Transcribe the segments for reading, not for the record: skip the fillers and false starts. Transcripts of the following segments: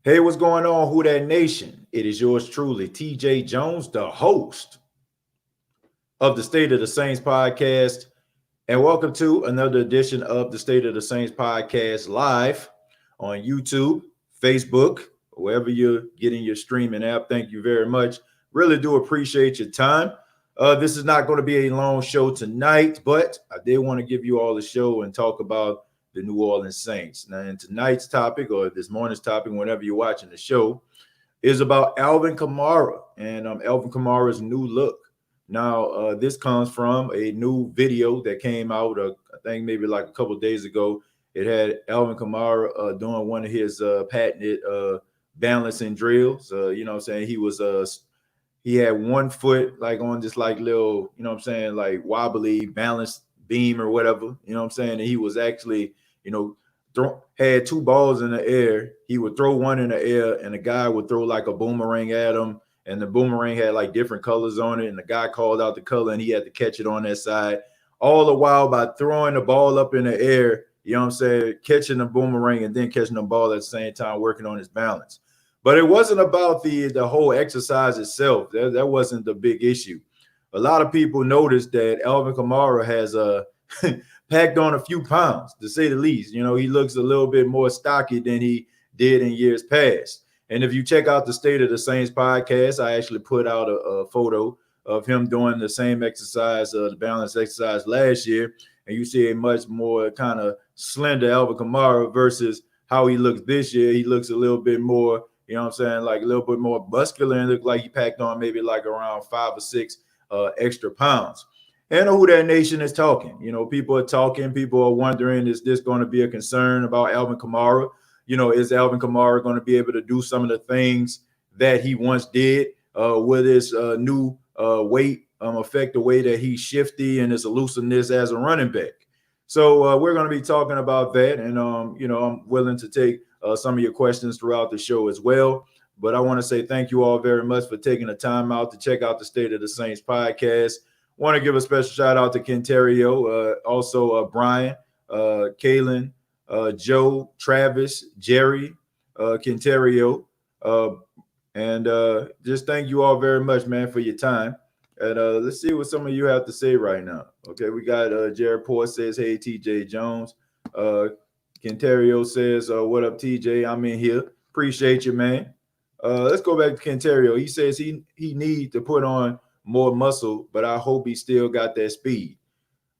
Hey, what's going on, Who That Nation? It is yours truly, Teejay Jones, the host of the State of the Saints podcast. And welcome to another edition of the State of the Saints podcast live on YouTube, Facebook, wherever you're getting your streaming app. Thank you very much. Really do appreciate your time. This is not going to be a long show tonight, but I did want to give you all the show and talk about the New Orleans Saints. Now, in tonight's topic, or this morning's topic, whenever you're watching the show, is about Alvin Kamara and Alvin Kamara's new look. Now, this comes from a new video that came out, I think maybe like a couple of days ago. It had Alvin Kamara doing one of his patented balancing drills. You know what I'm saying? He had one foot like on this like little, you know what I'm saying, like wobbly balance beam or whatever, you know what I'm saying? And he was actually, had two balls in the air. He would throw one in the air and the guy would throw like a boomerang at him. And the boomerang had like different colors on it. And the guy called out the color and he had to catch it on that side. All the while by throwing the ball up in the air, you know what I'm saying, catching the boomerang and then catching the ball at the same time, working on his balance. But it wasn't about the whole exercise itself. That wasn't the big issue. A lot of people noticed that Alvin Kamara has packed on a few pounds, to say the least. You know, he looks a little bit more stocky than he did in years past. And if you check out the State of the Saints podcast, I actually put out a photo of him doing the same exercise, the balance exercise last year. And you see a much more kind of slender Alvin Kamara versus how he looks this year. He looks a little bit more, you know what I'm saying, like a little bit more muscular and look like he packed on maybe like around 5 or 6 extra pounds. And Who That Nation is talking. You know, people are talking. People are wondering, is this going to be a concern about Alvin Kamara? You know, is Alvin Kamara going to be able to do some of the things that he once did? Will this new weight affect the way that he's shifty and his elusiveness as a running back? So we're going to be talking about that. And, I'm willing to take some of your questions throughout the show as well. But I want to say thank you all very much for taking the time out to check out the State of the Saints podcast. Want to give a special shout out to Kenterio, also Brian, Kalen, Joe, Travis, Jerry, Kenterio, and just thank you all very much, man, for your time. And let's see what some of you have to say right now. Okay, we got Jared Poor says, "Hey, Teejay Jones." Kenterio says, "What up, Teejay? I'm in here. Appreciate you, man." Let's go back to Kenterio. He says he need to put on more muscle, but I hope he still got that speed.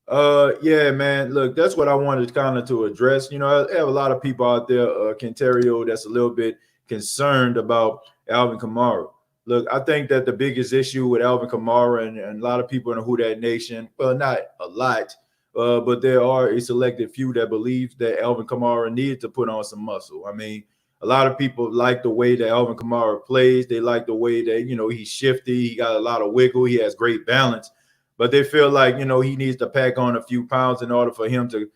Yeah, man. Look, that's what I wanted kind of to address. You know, I have a lot of people out there, Kenterio, that's a little bit concerned about Alvin Kamara. Look, I think that the biggest issue with Alvin Kamara and a lot of people in the Who That Nation, well, not a lot, but there are a selected few that believe that Alvin Kamara needed to put on some muscle. I mean, a lot of people like the way that Alvin Kamara plays. They like the way that, he's shifty. He got a lot of wiggle. He has great balance. But they feel like, he needs to pack on a few pounds in order for him to,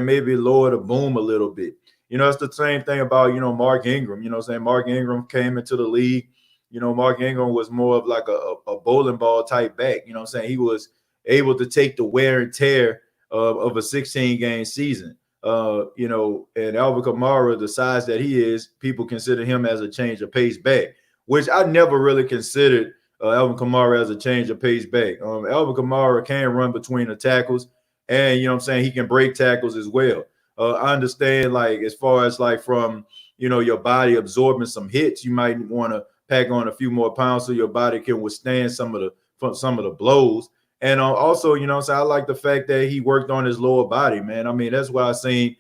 maybe lower the boom a little bit. It's the same thing about, Mark Ingram. Mark Ingram came into the league. Mark Ingram was more of like a bowling ball type back. He was able to take the wear and tear of a 16-game season. And Alvin Kamara, the size that he is, people consider him as a change of pace back, which I never really considered Alvin Kamara as a change of pace back. Alvin Kamara can run between the tackles, and he can break tackles as well. I understand, like, as far as like from your body absorbing some hits, you might want to pack on a few more pounds so your body can withstand some of the blows. And also, I like the fact that he worked on his lower body, man. I mean, that's what I seen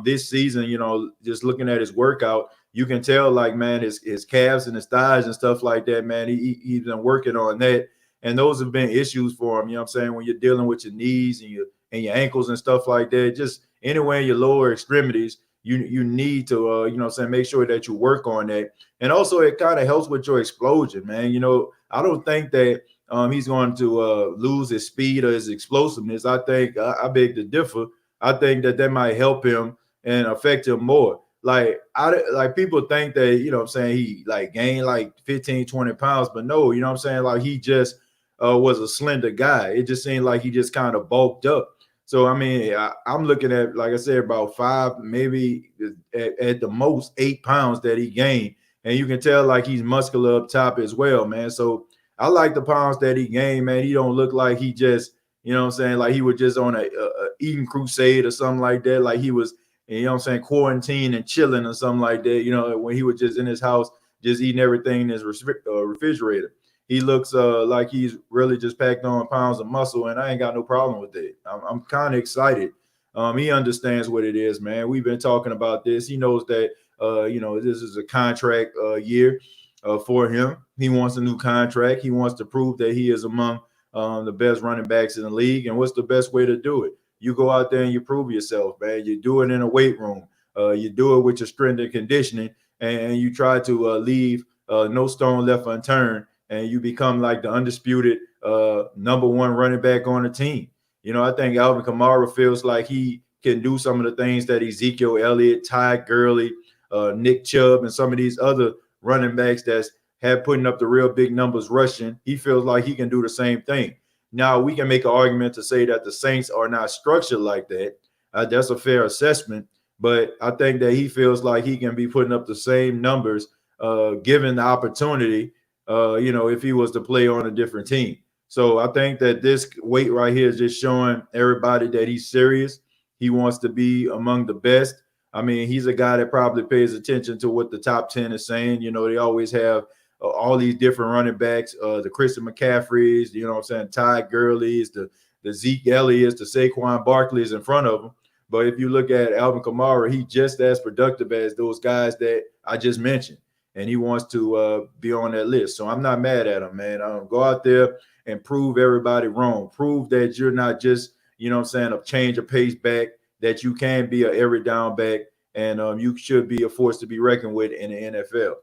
this season, just looking at his workout, you can tell, like, man, his calves and his thighs and stuff like that, man, he's been working on that. And those have been issues for him, when you're dealing with your knees and your ankles and stuff like that, just anywhere in your lower extremities, you need to, make sure that you work on that. And also it kind of helps with your explosion, man. I don't think that he's going to lose his speed or his explosiveness. I think I beg to differ. I think that might help him and affect him more. Like people think that, he like gained like 15, 20 pounds, but no, like he just was a slender guy. It just seemed like he just kind of bulked up. So, I mean, I'm looking at, like I said, about 5, maybe at the most 8 pounds that he gained. And you can tell like he's muscular up top as well, man. So I like the pounds that he gained, man. He don't look like he just, you know what I'm saying, like he was just on a eating crusade or something like that. Like he was, you know what I'm saying, quarantine and chilling or something like that, you know, when he was just in his house, just eating everything in his refrigerator. He looks like he's really just packed on pounds of muscle, and I ain't got no problem with it. I'm kind of excited. He understands what it is, man. We've been talking about this. He knows that, you know, this is a contract year for him. He wants a new contract. He wants to prove that he is among the best running backs in the league. And what's the best way to do it? You go out there and you prove yourself, man. You do it in a weight room. You do it with your strength and conditioning, and you try to leave no stone left unturned, and you become like the undisputed number one running back on the team. You know, I think Alvin Kamara feels like he can do some of the things that Ezekiel Elliott, Ty Gurley, Nick Chubb, and some of these other running backs that's have putting up the real big numbers rushing. He feels like he can do the same thing. Now, we can make an argument to say that the Saints are not structured like that. That's a fair assessment. But I think that he feels like he can be putting up the same numbers given the opportunity, you know, if he was to play on a different team. So I think that this weight right here is just showing everybody that he's serious. He wants to be among the best. I mean, he's a guy that probably pays attention to what the top 10 is saying. You know, they always have all these different running backs, the Christian McCaffreys, you know what I'm saying, Ty Gurley's, the Zeke Elliott's, the Saquon Barkley's in front of him. But if you look at Alvin Kamara, he's just as productive as those guys that I just mentioned. And he wants to be on that list. So I'm not mad at him, man. Go out there and prove everybody wrong. Prove that you're not just, you know what I'm saying, a change of pace back, that you can be a every down back, and you should be a force to be reckoned with in the NFL.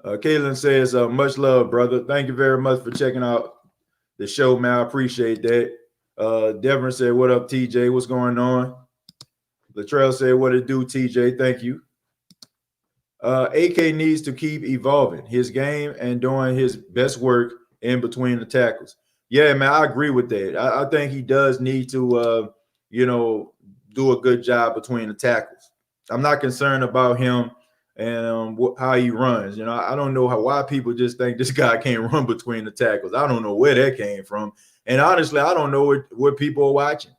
Kaylin says, much love, brother. Thank you very much for checking out the show, man. I appreciate that. Devin said, what up, Teejay? What's going on? Latrell said, what it do, Teejay? Thank you. AK needs to keep evolving his game and doing his best work in between the tackles. Yeah, man, I agree with that. I think he does need to, you know, do a good job between the tackles. I'm not concerned about him and how he runs. You know, I don't know why people just think this guy can't run between the tackles. I don't know where that came from. And honestly, I don't know what people are watching.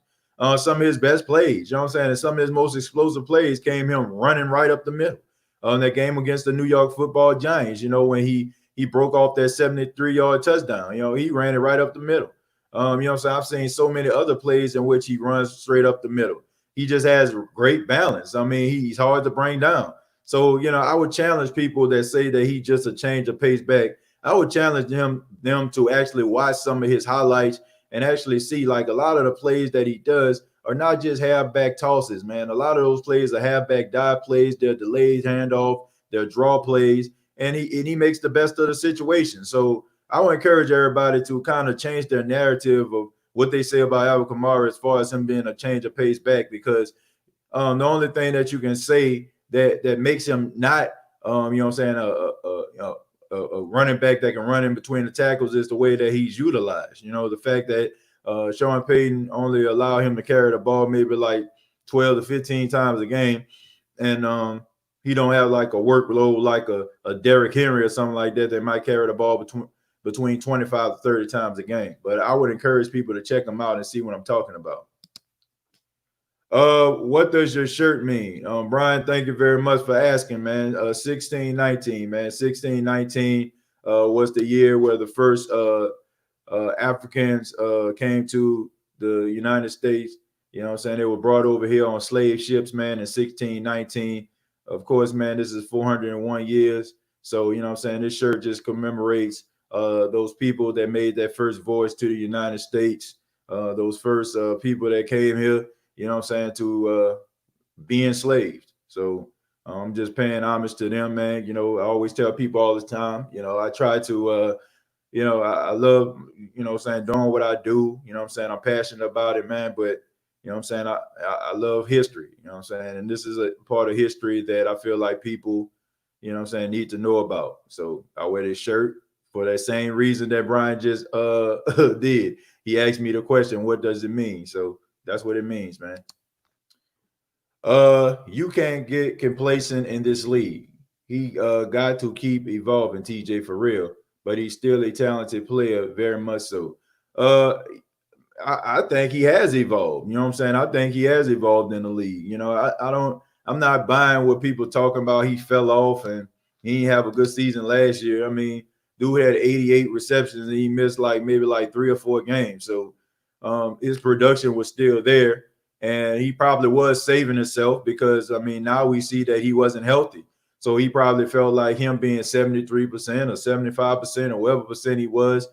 Some of his best plays, you know what I'm saying, and some of his most explosive plays came him running right up the middle. That game against the New York Football Giants, you know, when he broke off that 73-yard touchdown, you know, he ran it right up the middle. You know what I'm saying? I've seen so many other plays in which he runs straight up the middle. He just has great balance. I mean, he's hard to bring down. So, you know, I would challenge people that say that he just a change of pace back. I would challenge them to actually watch some of his highlights and actually see, like, a lot of the plays that he does are not just halfback tosses, man. A lot of those plays are halfback dive plays. They're delayed handoff. They're draw plays. And he makes the best of the situation. So I would encourage everybody to kind of change their narrative of what they say about Alvin Kamara as far as him being a change of pace back, because the only thing that you can say that makes him not, you know what I'm saying, a running back that can run in between the tackles is the way that he's utilized. You know, the fact that Sean Payton only allowed him to carry the ball maybe like 12 to 15 times a game, and he don't have like a workload like a Derrick Henry or something like that might carry the ball between 25 to 30 times a game. But I would encourage people to check him out and see what I'm talking about. What does your shirt mean? Brian, thank you very much for asking, man. 1619, man. 1619 was the year where the first Africans came to the United States. You know what I'm saying? They were brought over here on slave ships, man, in 1619. Of course, man, this is 401 years. So, you know what I'm saying? This shirt just commemorates those people that made that first voyage to the United States, those first people that came here, you know what I'm saying, to be enslaved. So I'm just paying homage to them, man. You know, I always tell people all the time, you know, I try to, you know, I love, you know what I'm saying, doing what I do. You know what I'm saying? I'm passionate about it, man. But, you know what I'm saying, I love history, you know what I'm saying? And this is a part of history that I feel like people, you know what I'm saying, need to know about. So I wear this shirt for that same reason that Brian just did. He asked me the question, what does it mean? So that's what it means, man. You can't get complacent in this league. He got to keep evolving, TJ, for real. But he's still a talented player, very much so. I think he has evolved. You know what I'm saying? I think he has evolved in the league. You know, I'm not buying what people talking about. He fell off and he didn't have a good season last year. I mean, dude had 88 receptions and he missed maybe 3 or 4 games. So his production was still there. And he probably was saving himself because, I mean, now we see that he wasn't healthy. So he probably felt like him being 73% or 75% or whatever percent he was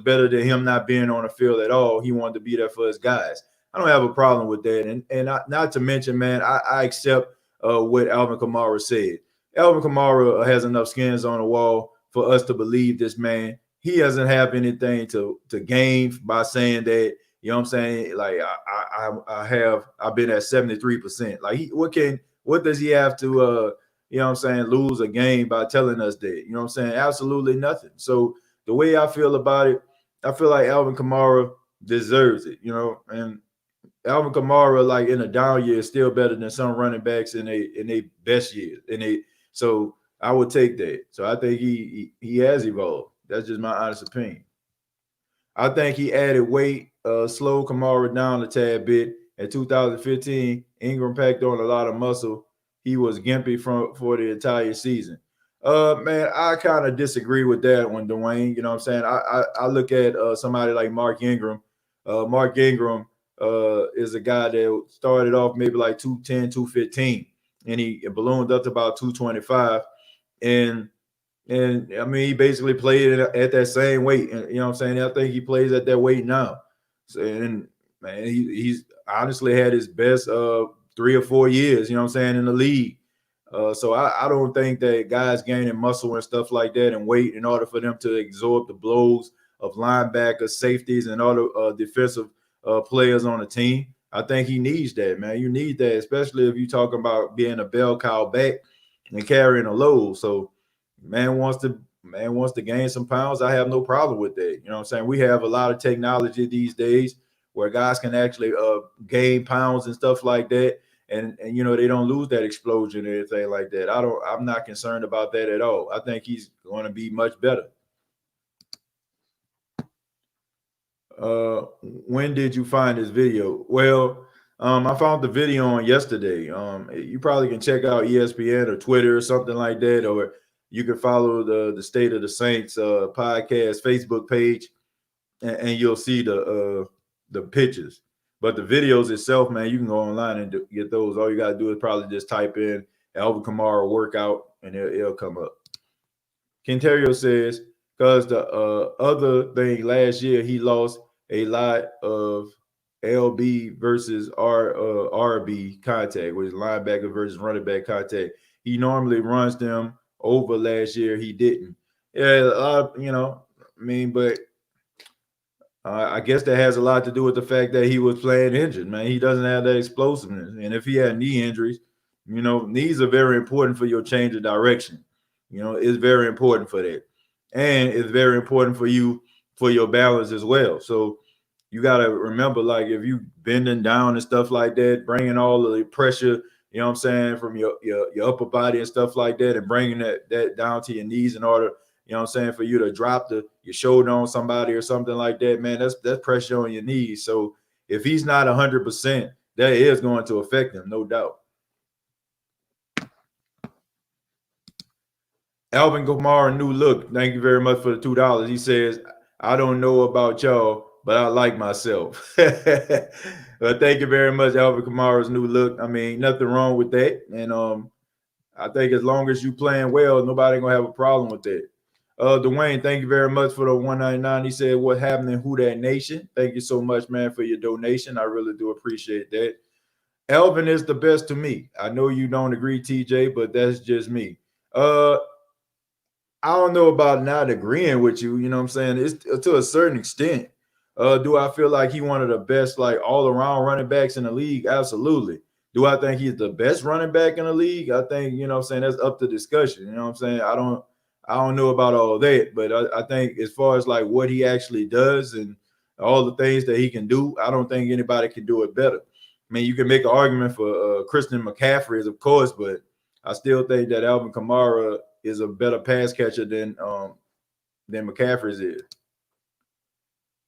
better than him not being on the field at all. He wanted to be there for his guys. I don't have a problem with that. And not to mention, man, I accept what Alvin Kamara said. Alvin Kamara has enough skins on the wall for us to believe this man. He doesn't have anything to gain by saying that. You know what I'm saying? Like I've been at 73%. Like what does he have to you know what I'm saying, lose a game by telling us that? You know what I'm saying? Absolutely nothing. So the way I feel about it, I feel like Alvin Kamara deserves it, you know. And Alvin Kamara, like in a down year, is still better than some running backs in a best years. So I would take that. So I think he has evolved. That's just my honest opinion. I think he added weight, slowed Kamara down a tad bit. In 2015, Ingram packed on a lot of muscle. He was gimpy for the entire season. Man, I kind of disagree with that one, Dwayne. You know what I'm saying? I look at somebody like Mark Ingram. Mark Ingram is a guy that started off maybe like 210, 215, and he ballooned up to about 225. And I mean, he basically played at that same weight. And, you know what I'm saying? I think he plays at that weight now. So, and man, he's honestly had his best 3 or 4 years, you know what I'm saying, in the league. So I don't think that guys gaining muscle and stuff like that and weight in order for them to absorb the blows of linebackers, safeties, and other defensive players on the team. I think he needs that, man. You need that, especially if you're talking about being a bell cow back and carrying a load. So man wants to gain some pounds. I have no problem with that. You know what I'm saying? We have a lot of technology these days where guys can actually gain pounds and stuff like that. And you know, they don't lose that explosion or anything like that. I'm not concerned about that at all. I think he's going to be much better. When did you find this video? Well, I found the video on yesterday. You probably can check out ESPN or Twitter or something like that, or you can follow the State of the Saints podcast Facebook page, and you'll see the pictures. But the videos itself, man, you can go online and get those. All you got to do is probably just type in Alvin Kamara workout, and it'll come up. Quinterio says, because the other thing last year, he lost a lot of LB versus RB contact, which is linebacker versus running back contact. He normally runs them over last year. He didn't. Yeah, you know, I mean, but I guess that has a lot to do with the fact that he was playing injured, man. He doesn't have that explosiveness. And if he had knee injuries, you know, knees are very important for your change of direction. You know, it's very important for that. And it's very important for you for your balance as well. So you got to remember, like, if you bending down and stuff like that, bringing all of the pressure, you know what I'm saying, from your upper body and stuff like that, and bringing that down to your knees in order, you know what I'm saying, for you to drop your shoulder on somebody or something like that, man, that's pressure on your knees. So if he's not 100%, that is going to affect him, no doubt. Alvin Kamara, new look. Thank you very much for the $2. He says, I don't know about y'all, but I like myself. But thank you very much, Alvin Kamara's new look. I mean, nothing wrong with that. And I think as long as you playing well, nobody gonna have a problem with that. Dwayne, thank you very much for the $1.99. He said, what happened in Who Dat Nation? Thank you so much, man, for your donation. I really do appreciate that. Alvin is the best to me. I know you don't agree, TJ, but that's just me. I don't know about not agreeing with you. You know what I'm saying? It's to a certain extent. Do I feel like he one of the best, like, all-around running backs in the league? Absolutely. Do I think he's the best running back in the league? I think, you know what I'm saying, that's up to discussion. You know what I'm saying? I don't know about all that, but I think as far as like what he actually does and all the things that he can do, I don't think anybody can do it better. I mean, you can make an argument for Christian McCaffrey, of course, but I still think that Alvin Kamara is a better pass catcher than McCaffrey's is.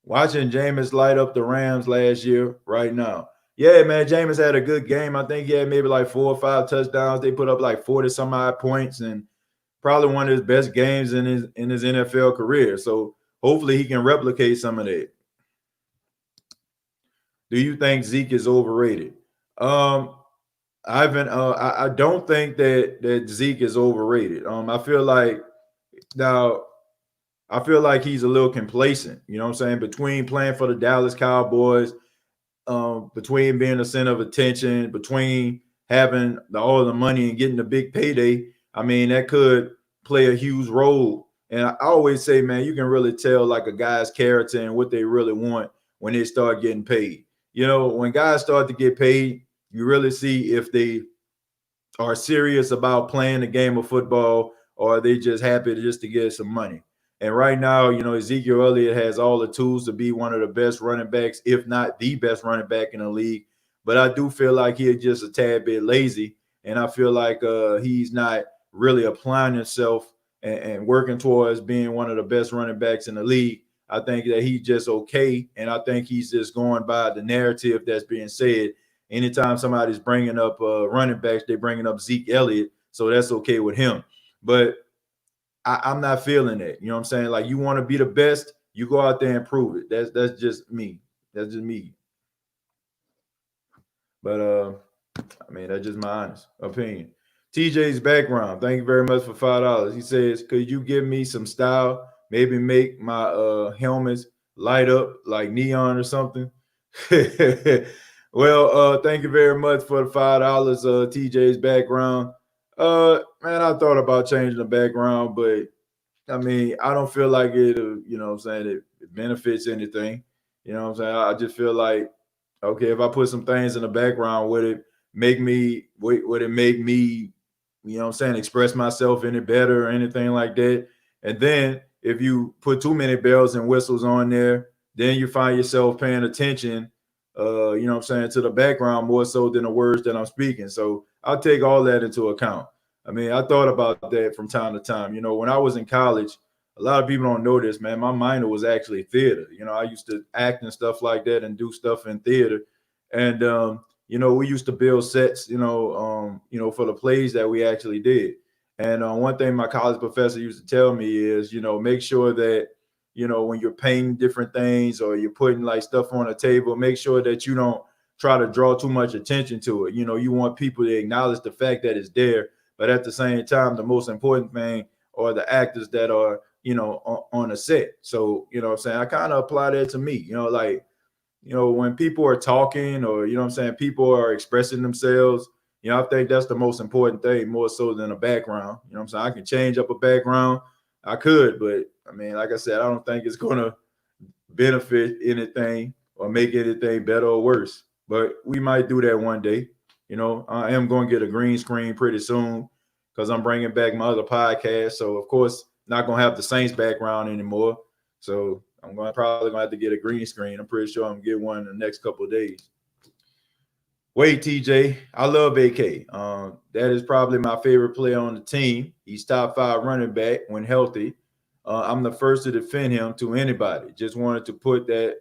Watching Jameis light up the Rams last year right now. Yeah, man, Jameis had a good game. I think he had maybe like 4 or 5 touchdowns. They put up like 40 some odd points and probably one of his best games in his NFL career. So hopefully he can replicate some of that. Do you think Zeke is overrated? I don't think that Zeke is overrated. I feel like he's a little complacent, you know what I'm saying? Between playing for the Dallas Cowboys, between being the center of attention, between having all the money and getting the big payday, I mean, that could play a huge role. And I always say, man, you can really tell like a guy's character and what they really want when they start getting paid. You know, when guys start to get paid, you really see if they are serious about playing the game of football or are they just happy just to get some money. And right now, you know, Ezekiel Elliott has all the tools to be one of the best running backs, if not the best running back in the league. But I do feel like he's just a tad bit lazy. And I feel like he's not really applying himself and working towards being one of the best running backs in the league. I think that he's just okay. And I think he's just going by the narrative that's being said. Anytime somebody's bringing up running backs, they're bringing up Zeke Elliott. So that's okay with him. But I'm not feeling that. You know what I'm saying? Like, you want to be the best, you go out there and prove it. That's just me. That's just me. But I mean, that's just my honest opinion. TJ's background. Thank you very much for $5. He says, could you give me some style? Maybe make my helmets light up like neon or something. Well, thank you very much for the $5. TJ's background. Man, I thought about changing the background, but I mean, I don't feel like it, you know what I'm saying, it benefits anything. You know what I'm saying? I just feel like, okay, if I put some things in the background, would it make me, you know what I'm saying, express myself any better or anything like that? And then if you put too many bells and whistles on there, then you find yourself paying attention, you know what I'm saying, to the background more so than the words that I'm speaking. So I'll take all that into account. I mean, I thought about that from time to time. You know, when I was in college, a lot of people don't know this, man. My minor was actually theater. You know, I used to act and stuff like that and do stuff in theater. And, you know, we used to build sets, you know, for the plays that we actually did. And one thing my college professor used to tell me is, you know, make sure that, you know, when you're painting different things or you're putting like stuff on a table, make sure that you don't try to draw too much attention to it. You know, you want people to acknowledge the fact that it's there. But at the same time, the most important thing are the actors that are, you know, on a set. So, you know what I'm saying? I kind of apply that to me, you know, like, you know, when people are talking or, you know what I'm saying, people are expressing themselves, you know, I think that's the most important thing more so than a background. You know what I'm saying? I can change up a background. I could, but I mean, like I said, I don't think it's going to benefit anything or make anything better or worse. But we might do that one day. You know, I am going to get a green screen pretty soon because I'm bringing back my other podcast. So, of course, not going to have the Saints background anymore. So I'm probably going to have to get a green screen. I'm pretty sure I'm going to get one in the next couple of days. Wait, TJ, I love AK. That is probably my favorite player on the team. He's top 5 running back when healthy. I'm the first to defend him to anybody. Just wanted to put that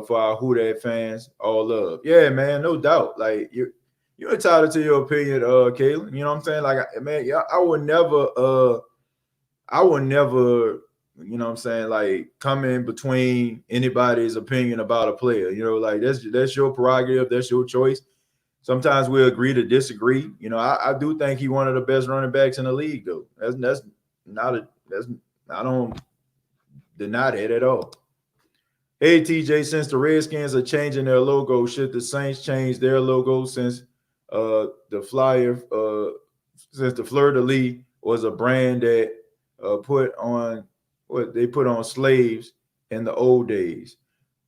for our Who Dat fans, all love. Yeah, man, no doubt. Like, you're entitled to your opinion, Kayla. You know what I'm saying? Like, man, I would never, you know what I'm saying, like, come in between anybody's opinion about a player. You know, like, that's your prerogative, that's your choice. Sometimes we agree to disagree. You know, I do think he's one of the best running backs in the league, though. I don't deny that at all. Hey, TJ, since the Redskins are changing their logo, should the Saints change their logo since the fleur-de-lis was a brand that put on slaves in the old days?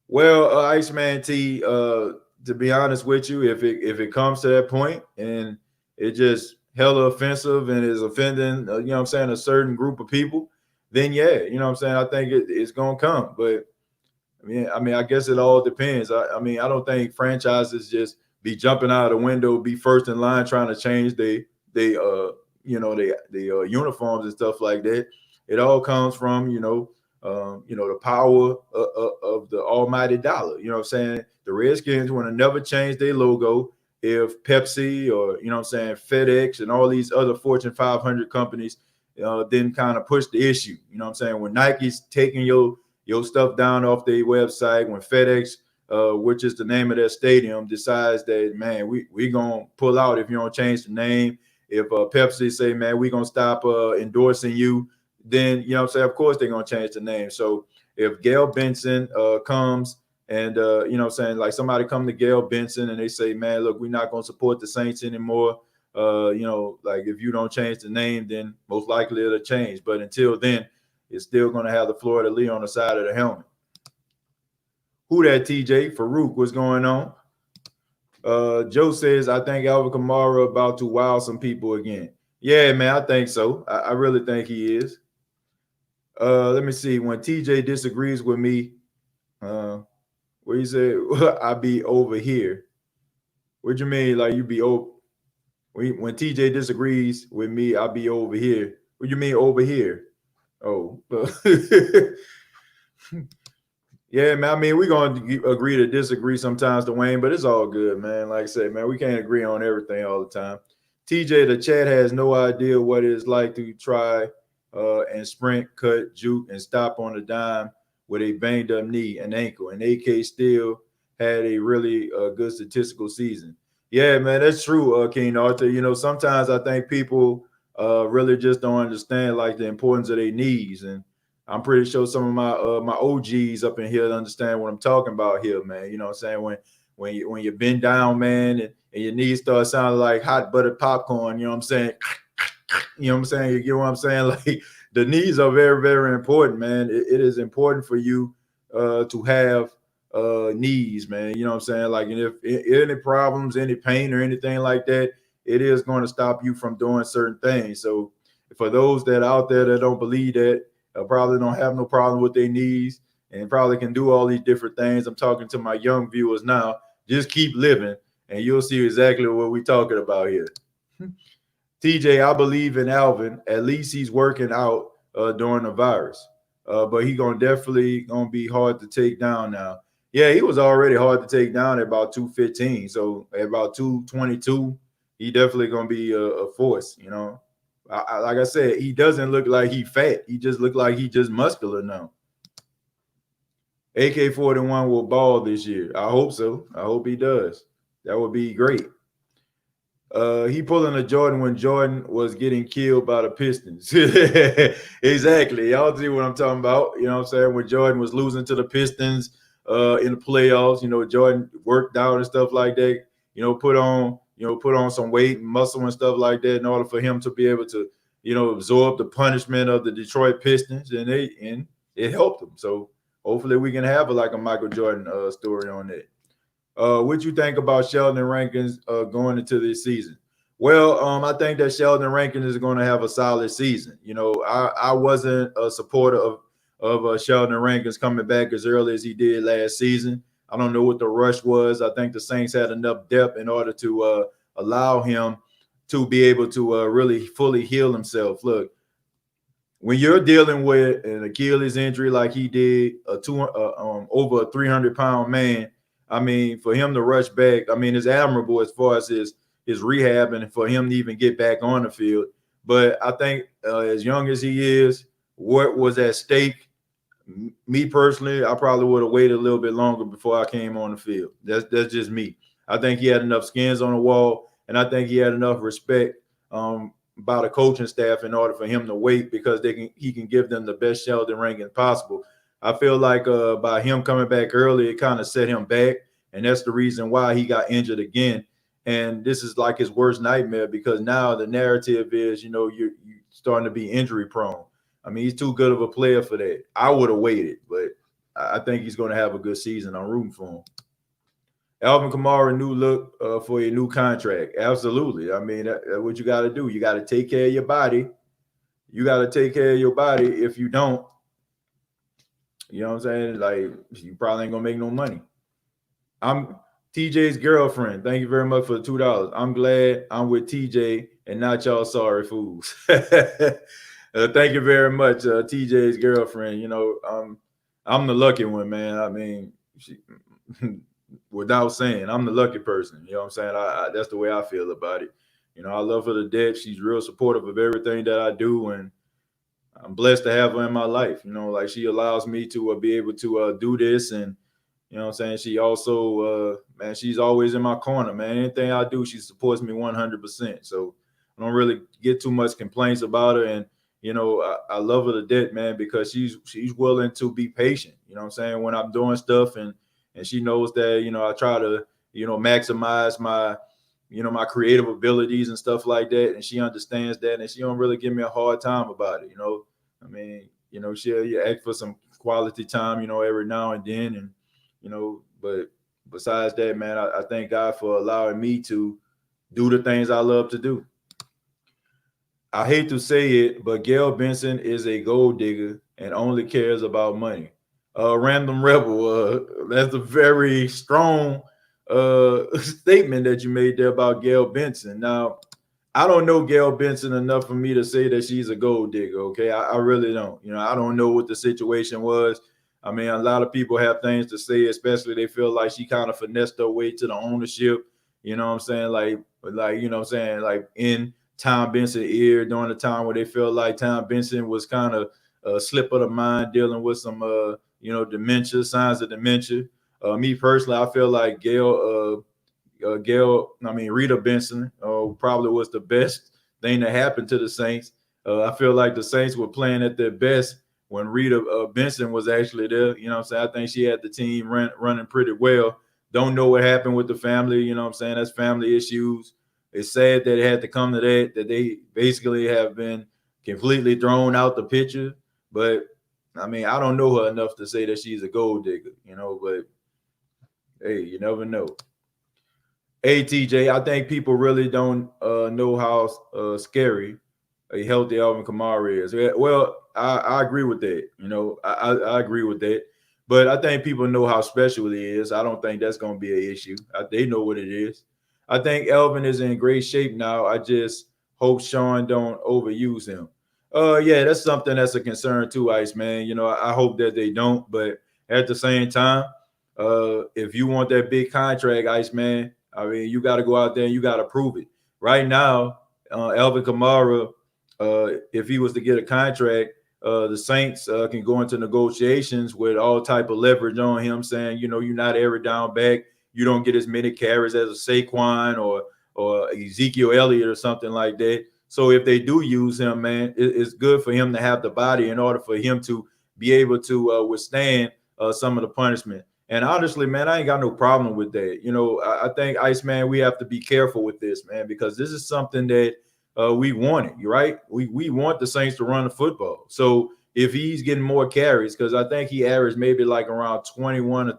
Well, Iceman T, to be honest with you, if it comes to that point and it just hella offensive and is offending, you know what I'm saying, a certain group of people, then yeah, you know what I'm saying, I think it's going to come. But I mean, I guess it all depends. I mean, I don't think franchises just be jumping out of the window, be first in line trying to change they uniforms and stuff like that. It all comes from the power of the almighty dollar. You know what I'm saying? The Redskins want to never change their logo. If Pepsi or you know what I'm saying FedEx and all these other Fortune 500 companies didn't kind of push the issue. You know what I'm saying? When Nike's taking your stuff down off their website, when FedEx, which is the name of their stadium, decides that, man, we going to pull out if you don't change the name. If Pepsi say, man, we going to stop endorsing you, then, you know what I'm saying, of course they're going to change the name. So if Gayle Benson comes and, you know what I'm saying, like somebody come to Gayle Benson and they say, man, look, we're not going to support the Saints anymore. Like if you don't change the name, then most likely it'll change. But until then, it's still going to have the Florida Lee on the side of the helmet. Who that, Teejay? Farouk, what's going on? Joe says, I think Alvin Kamara about to wow some people again. Yeah, man, I think so. I really think he is. Let me see. When Teejay disagrees with me, where he said, I be over here. What you mean? Like you be over? When Teejay disagrees with me, I be over here. What you mean over here? Oh, yeah, man. I mean, we're going to agree to disagree sometimes, Dwayne, but it's all good, man. Like I said, man, we can't agree on everything all the time. Teejay, the chat has no idea what it's like to try and sprint, cut, juke, and stop on a dime with a banged up knee and ankle. And AK still had a really good statistical season. Yeah, man, that's true, King Arthur. You know, sometimes I think people really just don't understand like the importance of their knees, and I'm pretty sure some of my OGs up in here understand what I'm talking about here, man. You know what I'm saying? When you bend down, man, and your knees start sounding like hot buttered popcorn, you know what I'm saying? You know what I'm saying? You get what I'm saying? Like the knees are very, very important, man. It is important for you to have knees, man. You know what I'm saying? Like, and if any problems, any pain or anything like that, it is going to stop you from doing certain things. So for those that are out there that don't believe that, probably don't have no problem with their knees and probably can do all these different things. I'm talking to my young viewers now. Just keep living and you'll see exactly what we're talking about here. TJ, I believe in Alvin. At least he's working out during the virus. But he definitely gonna be hard to take down now. Yeah, he was already hard to take down at about 215. So at about 222, he definitely gonna be a force, you know. Like I said, he doesn't look like he fat. He just look like he just muscular now. AK-41 will ball this year. I hope so. I hope he does. That would be great. He pulling a Jordan when Jordan was getting killed by the Pistons. Exactly. Y'all see what I'm talking about. You know what I'm saying? When Jordan was losing to the Pistons in the playoffs, you know, Jordan worked out and stuff like that, you know, put on some weight and muscle and stuff like that in order for him to be able to, you know, absorb the punishment of the Detroit Pistons, and it helped him. So hopefully we can have a Michael Jordan story on that. What you think about Sheldon Rankins going into this season? Well, I think that Sheldon Rankins is going to have a solid season. You know, I wasn't a supporter of Sheldon Rankins coming back as early as he did last season. I don't know what the rush was. I think the Saints had enough depth in order to allow him to be able to really fully heal himself. Look, when you're dealing with an Achilles injury like he did, over a 300-pound man, I mean, for him to rush back, I mean, it's admirable as far as his rehab and for him to even get back on the field. But I think as young as he is, what was at stake, me personally, I probably would have waited a little bit longer before I came on the field. That's just me. I think he had enough skins on the wall, and I think he had enough respect by the coaching staff in order for him to wait, because he can give them the best Sheldon Rankins possible. I feel like by him coming back early, it kind of set him back, and that's the reason why he got injured again. And this is like his worst nightmare, because now the narrative is, you know, you're starting to be injury prone. I mean, he's too good of a player for that. I would have waited, but I think he's going to have a good season. I'm rooting for him. Alvin Kamara, new look for your new contract. Absolutely. I mean, that's what you got to do. You got to take care of your body. You got to take care of your body. If you don't, you know what I'm saying? Like, you probably ain't going to make no money. I'm TJ's girlfriend. Thank you very much for the $2. I'm glad I'm with TJ and not y'all sorry fools. Thank you very much, TJ's girlfriend. You know, I'm the lucky one, man. I mean, without saying, I'm the lucky person. You know what I'm saying? That's the way I feel about it. You know, I love her to death. She's real supportive of everything that I do, and I'm blessed to have her in my life. You know, like she allows me to be able to do this, and you know what I'm saying? She also, man, she's always in my corner, man. Anything I do, she supports me 100%. So I don't really get too much complaints about her, and you know, I love her to death, man, because she's willing to be patient. You know what I'm saying? When I'm doing stuff, and she knows that, you know, I try to, you know, maximize my, you know, my creative abilities and stuff like that. And she understands that, and she don't really give me a hard time about it. You know, I mean, you know, she'll ask for some quality time, you know, every now and then. And, you know, but besides that, man, I thank God for allowing me to do the things I love to do. I hate to say it, but Gayle Benson is a gold digger and only cares about money. Random Rebel, that's a very strong statement that you made there about Gayle Benson. Now, I don't know Gayle Benson enough for me to say that she's a gold digger, okay? I really don't. You know, I don't know what the situation was. I mean, a lot of people have things to say, especially they feel like she kind of finessed her way to the ownership. You know what I'm saying? Like, you know what I'm saying? Like in Tom Benson ear during the time where they felt like Tom Benson was kind of a slip of the mind, dealing with some, you know, dementia, signs of dementia. Me personally, I feel like Rita Benson probably was the best thing that happened to the Saints. I feel like the Saints were playing at their best when Rita Benson was actually there. You know what I'm saying? I think she had the team running pretty well. Don't know what happened with the family. You know what I'm saying? That's family issues. It's sad that it had to come to that they basically have been completely thrown out the picture. But, I mean, I don't know her enough to say that she's a gold digger, you know, but, hey, you never know. Hey, Teejay, I think people really don't know how scary a healthy Alvin Kamara is. Well, I agree with that. You know, I agree with that. But I think people know how special he is. I don't think that's going to be an issue. They know what it is. I think Alvin is in great shape now. I just hope Sean don't overuse him. Yeah, that's something that's a concern too, Ice Man. You know, I hope that they don't. But at the same time, if you want that big contract, Ice Man, I mean, you got to go out there and you got to prove it. Right now, Alvin Kamara, if he was to get a contract, the Saints can go into negotiations with all type of leverage on him, saying, you know, you're not every down back. You don't get as many carries as a Saquon or Ezekiel Elliott or something like that. So if they do use him, man, it's good for him to have the body in order for him to be able to withstand some of the punishment. And honestly, man, I ain't got no problem with that. You know, I think, Iceman, we have to be careful with this, man, because this is something that we wanted, right? We want the Saints to run the football. So if he's getting more carries, because I think he averaged maybe like around 21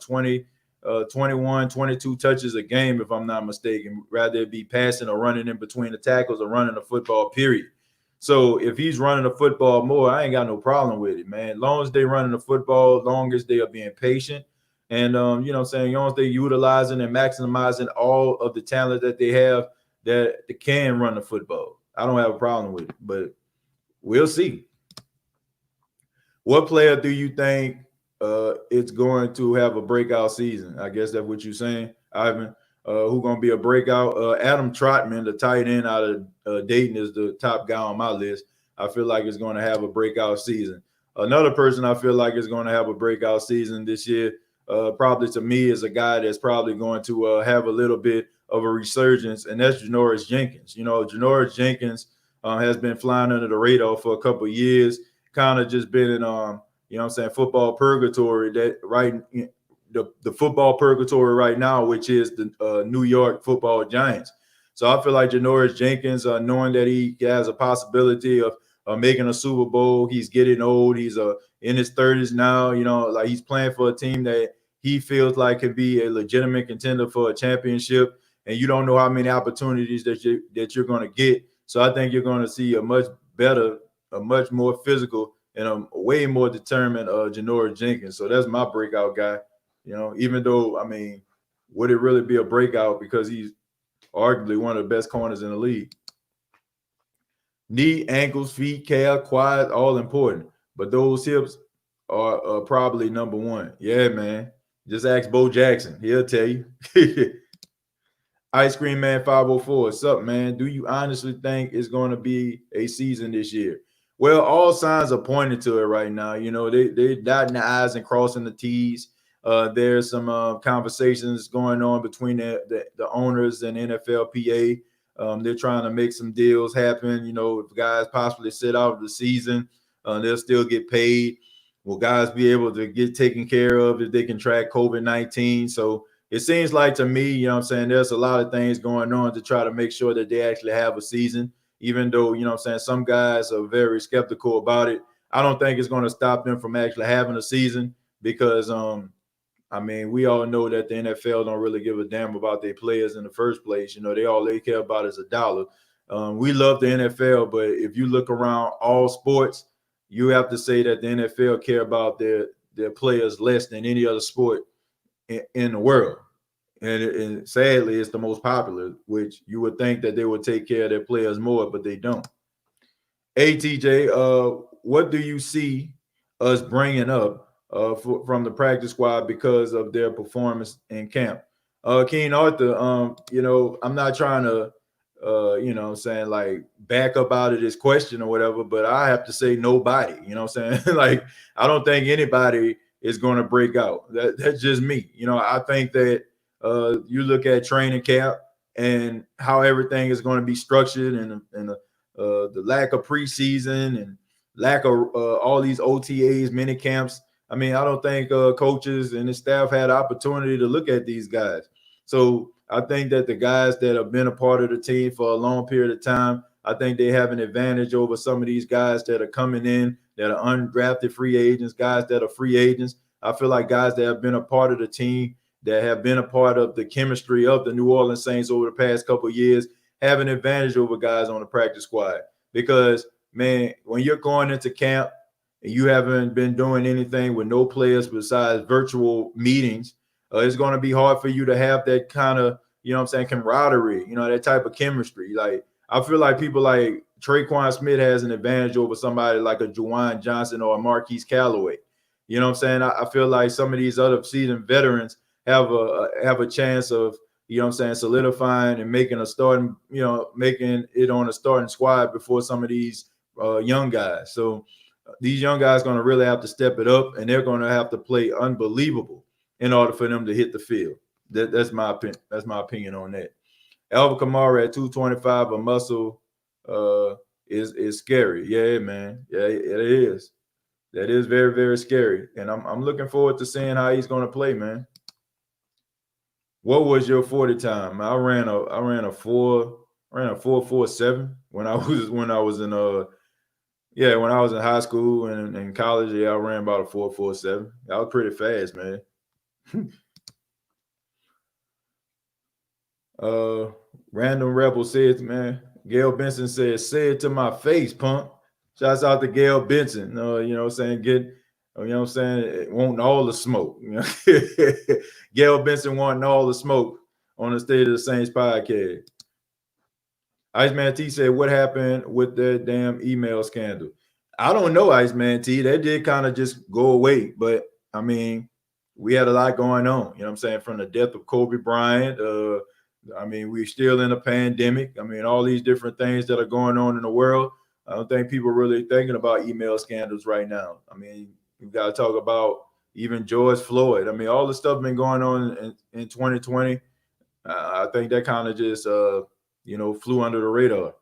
or 21, 22 touches a game, if I'm not mistaken, rather it be passing or running in between the tackles or running the football, period. So if he's running the football more, I ain't got no problem with it, man. As long as they running the football, as long as they are being patient, and, you know what I'm saying, as long as they're utilizing and maximizing all of the talent that they have that they can run the football, I don't have a problem with it, but we'll see. What player do you think it's going to have a breakout season? I guess that's what you're saying, Ivan. Who's going to be a breakout? Adam Trotman, the tight end out of Dayton, is the top guy on my list. I feel like it's going to have a breakout season. Another person I feel like is going to have a breakout season this year, probably to me, is a guy that's probably going to have a little bit of a resurgence, and that's Janoris Jenkins. You know, Janoris Jenkins has been flying under the radar for a couple of years, kind of just been in, you know what I'm saying, football purgatory, that right, the football purgatory right now, which is the New York Football Giants. So I feel like Janoris Jenkins, knowing that he has a possibility of making a Super Bowl, he's getting old, he's in his 30s now, you know, like he's playing for a team that he feels like could be a legitimate contender for a championship, and you don't know how many opportunities that you're going to get. So I think you're going to see a much more physical and a way more determined Janoris Jenkins. So that's my breakout guy. Even though, I mean, would it really be a breakout because he's arguably one of the best corners in the league? Knee, ankles, feet, calf, quads, all important. But those hips are probably number one. Yeah, man. Just ask Bo Jackson. He'll tell you. Ice Cream Man 504. What's up, man? Do you honestly think it's going to be a season this year? Well, all signs are pointing to it right now. They're dotting the I's and crossing the T's. There's some conversations going on between the owners and NFLPA. They're trying to make some deals happen. If guys possibly sit out the season, they'll still get paid. Will guys be able to get taken care of if they can track COVID-19? So it seems like to me, there's a lot of things going on to try to make sure that they actually have a season, even though, some guys are very skeptical about it. I don't think it's going to stop them from actually having a season because, we all know that the NFL don't really give a damn about their players in the first place. All they care about is a dollar. We love the NFL, but if you look around all sports, you have to say that the NFL care about their players less than any other sport in the world. And sadly, it's the most popular, which you would think that they would take care of their players more, but they don't. Hey, Teejay, what do you see us bringing up from the practice squad because of their performance in camp? Keen Arthur, I'm not trying to, like back up out of this question or whatever, but I have to say nobody, like, I don't think anybody is going to break out. That's just me. I think that you look at training camp and how everything is going to be structured and the lack of preseason and lack of all these OTAs, mini camps. I don't think coaches and the staff had opportunity to look at these guys. So I think that the guys that have been a part of the team for a long period of time, I think they have an advantage over some of these guys that are coming in, that are undrafted free agents, guys that are free agents. I feel like guys that have been a part of the team, that have been a part of the chemistry of the New Orleans Saints over the past couple of years, have an advantage over guys on the practice squad. Because, man, when you're going into camp and you haven't been doing anything with no players besides virtual meetings, it's going to be hard for you to have that kind of, camaraderie, that type of chemistry. Like, I feel like people like Tre'Quan Smith has an advantage over somebody like a Juwan Johnson or a Marquise Callaway. I feel like some of these other seasoned veterans have a chance of, solidifying and making making it on a starting squad before some of these young guys. So these young guys are going to really have to step it up, and they're going to have to play unbelievable in order for them to hit the field. That's my opinion. That's my opinion on that. Alvin Kamara at 225, a muscle is scary. Yeah, man. Yeah, it is. That is very, very scary. And I'm looking forward to seeing how he's going to play, man. What was your 40 time? I ran a 4.47 when I was in when I was in high school and in college. Yeah, I ran about a 4.47. I was pretty fast, man. Random Rebel says, man, Gayle Benson says, say it to my face, punk. Shouts out to Gayle Benson. Wanting all the smoke. Gayle Benson wanting all the smoke on the State of the Saints podcast. Iceman T said, what happened with that damn email scandal? I don't know, Iceman T. That did kind of just go away. But, we had a lot going on, from the death of Kobe Bryant. We're still in a pandemic. All these different things that are going on in the world. I don't think people are really thinking about email scandals right now. We've got to talk about even George Floyd. All the stuff been going on in 2020. I think that kind of just, flew under the radar.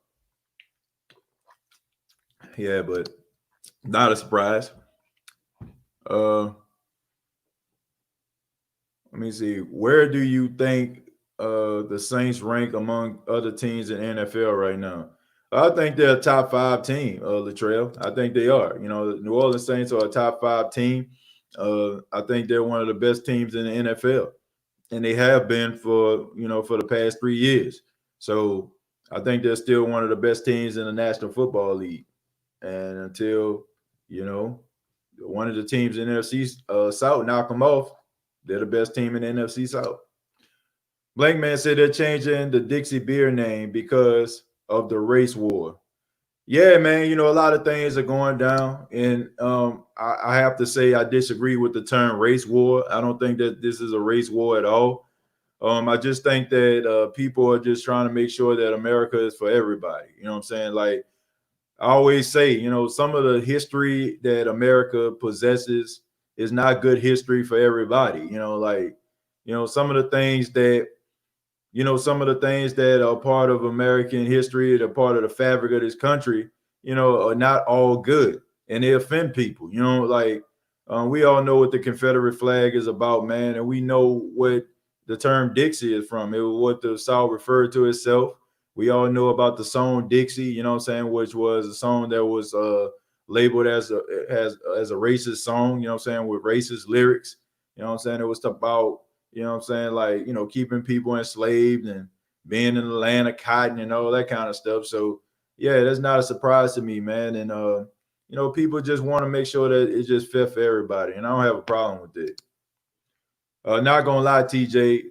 Yeah, but not a surprise. Let me see. Where do you think the Saints rank among other teams in NFL right now? I think they're a top 5 team, Latrell. I think they are. The New Orleans Saints are a top 5 team. I think they're one of the best teams in the NFL, and they have been for the past 3 years. So I think they're still one of the best teams in the National Football League. And until one of the teams in the NFC South knock them off, they're the best team in the NFC South. Blank Man said they're changing the Dixie Beer name because of the race war. Yeah, man, a lot of things are going down. And I have to say I disagree with the term race war. I don't think that this is a race war at all. I just think that people are just trying to make sure that America is for everybody. You know what I'm saying? Like I always say, some of the history that America possesses is not good history for everybody. Some of the things that are part of American history, that are part of the fabric of this country, are not all good, and they offend people. We all know what the Confederate flag is about, man, and we know what the term Dixie is from. It was what the South referred to itself. We all know about the song Dixie, which was a song that was labeled as a racist song, with racist lyrics. It was about, keeping people enslaved and being in the land of cotton and all that kind of stuff. So yeah, that's not a surprise to me, man. And people just want to make sure that it's just fair for everybody, and I don't have a problem with it. Not gonna lie, Teejay,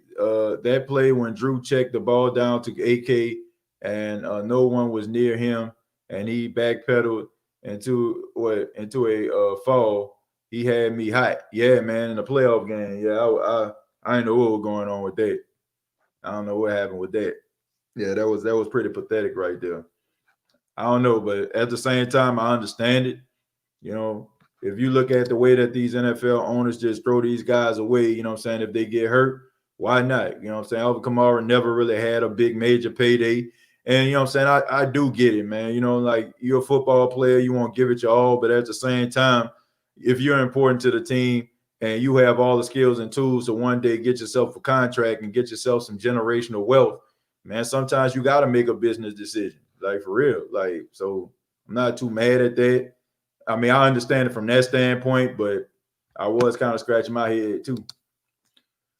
that play when Drew checked the ball down to AK and no one was near him, and he backpedaled into a fall. He had me hot. Yeah, man, in the playoff game. Yeah, I didn't know what was going on with that. I don't know what happened with that. Yeah, that was pretty pathetic right there. I don't know, but at the same time, I understand it. If you look at the way that these NFL owners just throw these guys away, if they get hurt, why not? Alvin Kamara never really had a big major payday. And I do get it, man. Like you're a football player, you won't give it your all, but at the same time, if you're important to the team and you have all the skills and tools to one day get yourself a contract and get yourself some generational wealth, man, sometimes you got to make a business decision, like for real. Like, so I'm not too mad at that. I mean, I understand it from that standpoint, but I was kind of scratching my head too.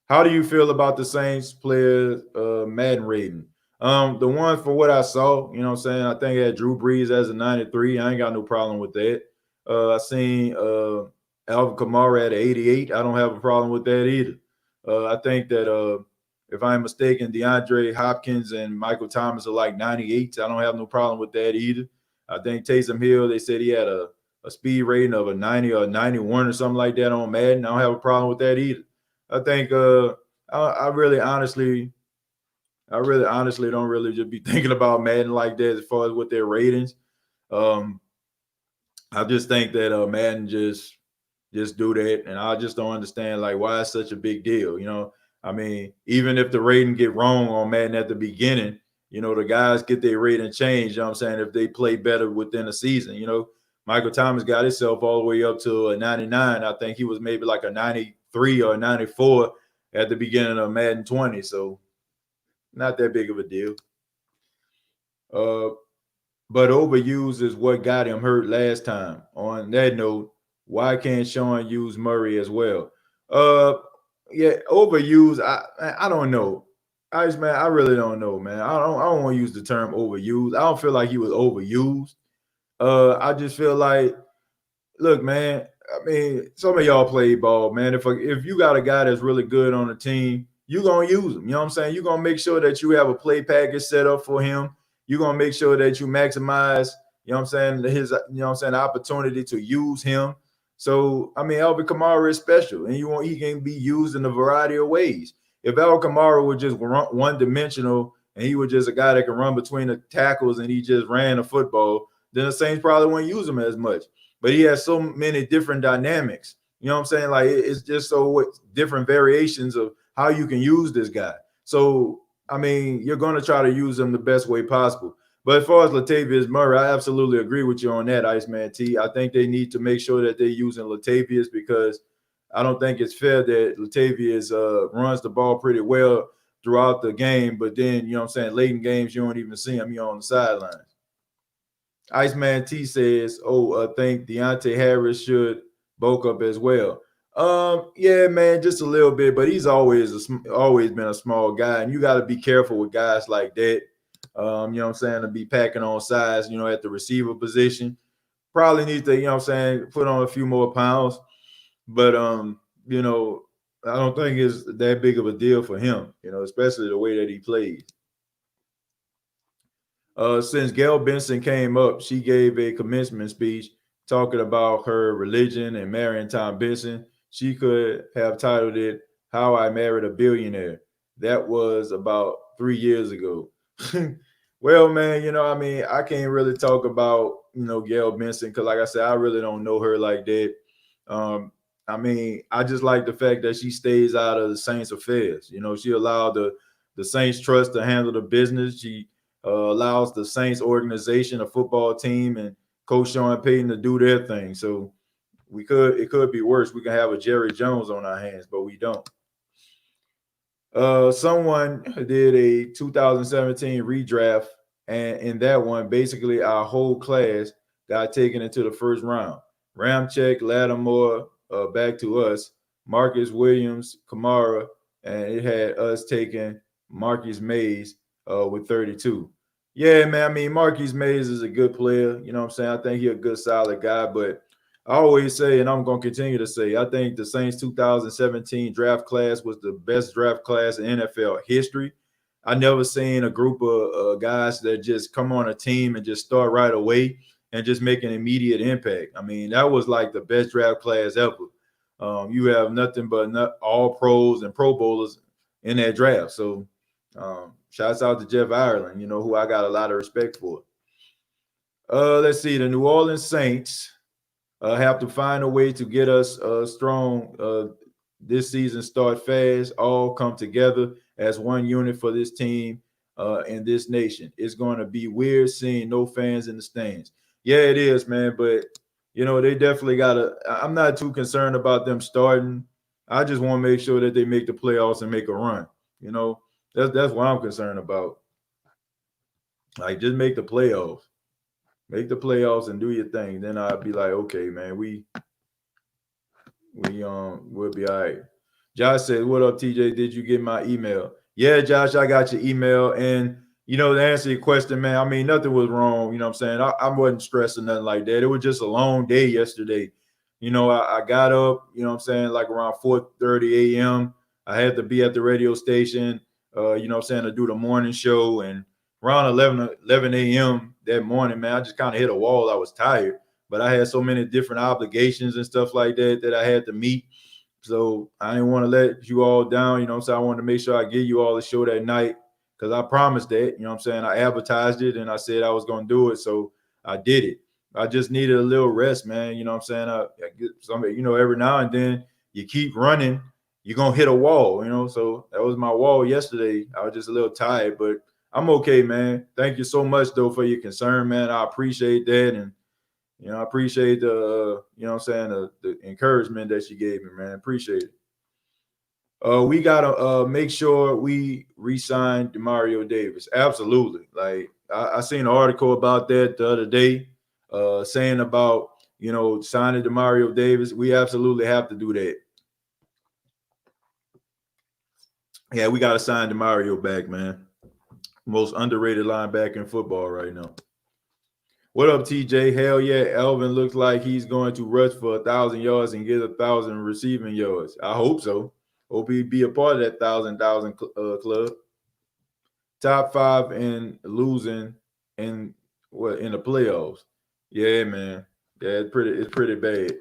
How do you feel about the Saints players Madden rating? The one for what I saw, I think I had Drew Brees as a 93. I ain't got no problem with that. I seen Alvin Kamara at an 88. I don't have a problem with that either. I think that if I'm mistaken, DeAndre Hopkins and Michael Thomas are like 98. I don't have no problem with that either. I think Taysom Hill, they said he had a speed rating of a 90 or 91 or something like that on Madden. I don't have a problem with that either. I think I really honestly don't really just be thinking about Madden like that as far as with their ratings. I just think that Madden just do that, and I just don't understand like why it's such a big deal. I mean, even if the rating get wrong on Madden at the beginning, the guys get their rating changed. You know what I'm saying? If they play better within a season, Michael Thomas got himself all the way up to a 99. I think he was maybe like a 93 or a 94 at the beginning of Madden 20. So not that big of a deal. But overuse is what got him hurt last time. On that note, why can't Sean use Murray as well? Yeah, overuse. I don't know. I really don't know, man. I don't want to use the term overused. I don't feel like he was overused. I just feel like, look, man. I mean, some of y'all play ball, man. If you got a guy that's really good on the team, you're gonna use him. You know what I'm saying? You're gonna make sure that you have a play package set up for him. You're gonna make sure that you maximize, his opportunity to use him. So, I mean, Alvin Kamara is special, and he can be used in a variety of ways. If Alvin Kamara was just one-dimensional and he was just a guy that can run between the tackles and he just ran a football, then the Saints probably wouldn't use him as much. But he has so many different dynamics. You know what I'm saying? Like, it's just so different variations of how you can use this guy. So, I mean, you're going to try to use him the best way possible. But as far as Latavius Murray, I absolutely agree with you on that, Iceman T. I think they need to make sure that they're using Latavius, because I don't think it's fair that Latavius runs the ball pretty well throughout the game, but then, late in games, you don't even see him. You're on the sidelines. Iceman T says, I think Deontay Harris should bulk up as well. Yeah, man, just a little bit, but he's always been a small guy, and you got to be careful with guys like that. You know what I'm saying, to be packing on size, at the receiver position. Probably needs to, put on a few more pounds. But I don't think it's that big of a deal for him, especially the way that he plays. Since Gayle Benson came up, she gave a commencement speech talking about her religion and marrying Tom Benson. She could have titled it "How I Married a Billionaire." That was about 3 years ago. Well, man, I can't really talk about Gayle Benson because, like I said, I really don't know her like that. I just like the fact that she stays out of the Saints' affairs. She allowed the Saints trust to handle the business. She allows the Saints organization, a football team, and Coach Sean Payton to do their thing. So it could be worse. We can have a Jerry Jones on our hands, but we don't. Someone did a 2017 redraft, and in that one, basically our whole class got taken into the first round. Ramczyk, Lattimore, back to us, Marcus Williams, Kamara, and it had us taking Marcus Mays with 32. Yeah, man. Marquise Mays is a good player. You know what I'm saying? I think he's a good, solid guy. But I always say, and I'm going to continue to say, I think the Saints 2017 draft class was the best draft class in NFL history. I never seen a group of guys that just come on a team and just start right away and just make an immediate impact. That was like the best draft class ever. You have nothing but all pros and pro bowlers in that draft. So shouts out to Jeff Ireland, who I got a lot of respect for. Let's see. The New Orleans Saints have to find a way to get us strong this season, start fast, all come together as one unit for this team and this nation. It's going to be weird seeing no fans in the stands. Yeah, it is, man. But, they definitely got to – I'm not too concerned about them starting. I just want to make sure that they make the playoffs and make a run. That's what I'm concerned about. Like, just make the playoffs. Make the playoffs and do your thing. Then I'll be like, okay, man, we'll be all right. Josh said, "What up, TJ? Did you get my email?" Yeah, Josh, I got your email. And to answer your question, man, nothing was wrong. You know what I'm saying? I wasn't stressing nothing like that. It was just a long day yesterday. I got up, like around 4:30 a.m. I had to be at the radio station, to do the morning show. And around 11 a.m. that morning, man, I just kind of hit a wall. I was tired, but I had so many different obligations and stuff like that I had to meet. So I didn't want to let you all down, so I wanted to make sure I give you all the show that night because I promised that, I advertised it and I said I was going to do it. So I did it. I just needed a little rest, man. I get somebody, every now and then you keep running, you're going to hit a wall, so that was my wall yesterday. I was just a little tired, but I'm okay, man. Thank you so much, though, for your concern, man. I appreciate that. And, I appreciate the, the encouragement that she gave me, man. Appreciate it. We got to make sure we re-sign Demario Davis. Absolutely. Like, I seen an article about that the other day saying about, signing Demario Davis. We absolutely have to do that. Yeah, we got to sign Demario back, man. Most underrated linebacker in football right now. What up, TJ? Hell yeah, Alvin looks like he's going to rush for 1,000 yards and get 1,000 receiving yards. I hope so. Hope he be a part of that 1,000 club. Top 5 in losing in the playoffs. Yeah, man. Yeah, it's pretty bad.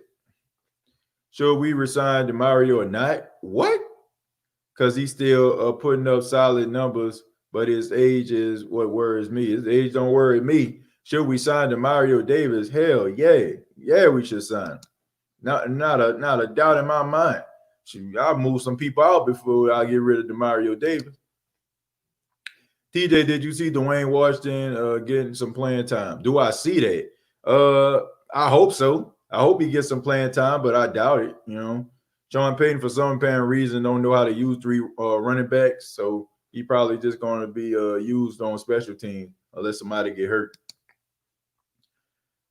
Should we resign Demario or not? What? Because he's still putting up solid numbers, but his age is what worries me. His age don't worry me. Should we sign Demario Davis? Hell yeah. Yeah, we should sign. Not a doubt in my mind. I'll move some people out before I get rid of Demario Davis. TJ, did you see Dwayne Washington getting some playing time? Do I see that? I hope so. I hope he gets some playing time, but I doubt it. Sean Payton, for some apparent reason, don't know how to use 3 running backs, so he probably just going to be used on special team unless somebody get hurt.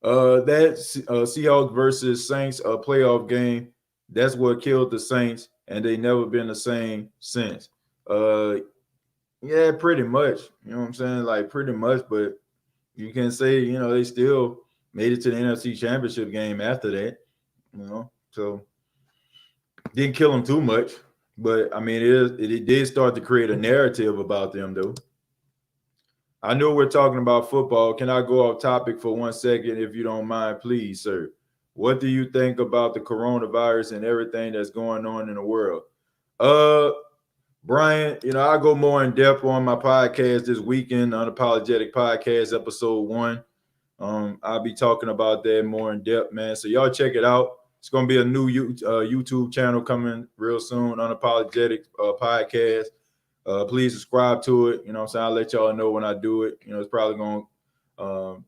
That Seahawks versus Saints playoff game That's what killed the Saints, and they never been the same since. Yeah, pretty much. You know what I'm saying? Like pretty much, but you can say, they still made it to the NFC Championship game after that, So didn't kill them too much. But I mean, it did start to create a narrative about them, though. I know we're talking about football. Can I go off topic for 1 second, if you don't mind, please, sir? What do you think about the coronavirus and everything that's going on in the world? Brian, I'll go more in depth on my podcast this weekend, Unapologetic Podcast, episode 1. I'll be talking about that more in depth, man. So y'all check it out. It's going to be a new YouTube channel coming real soon, Unapologetic Podcast. Please subscribe to it. I'll let y'all know when I do it. It's probably going to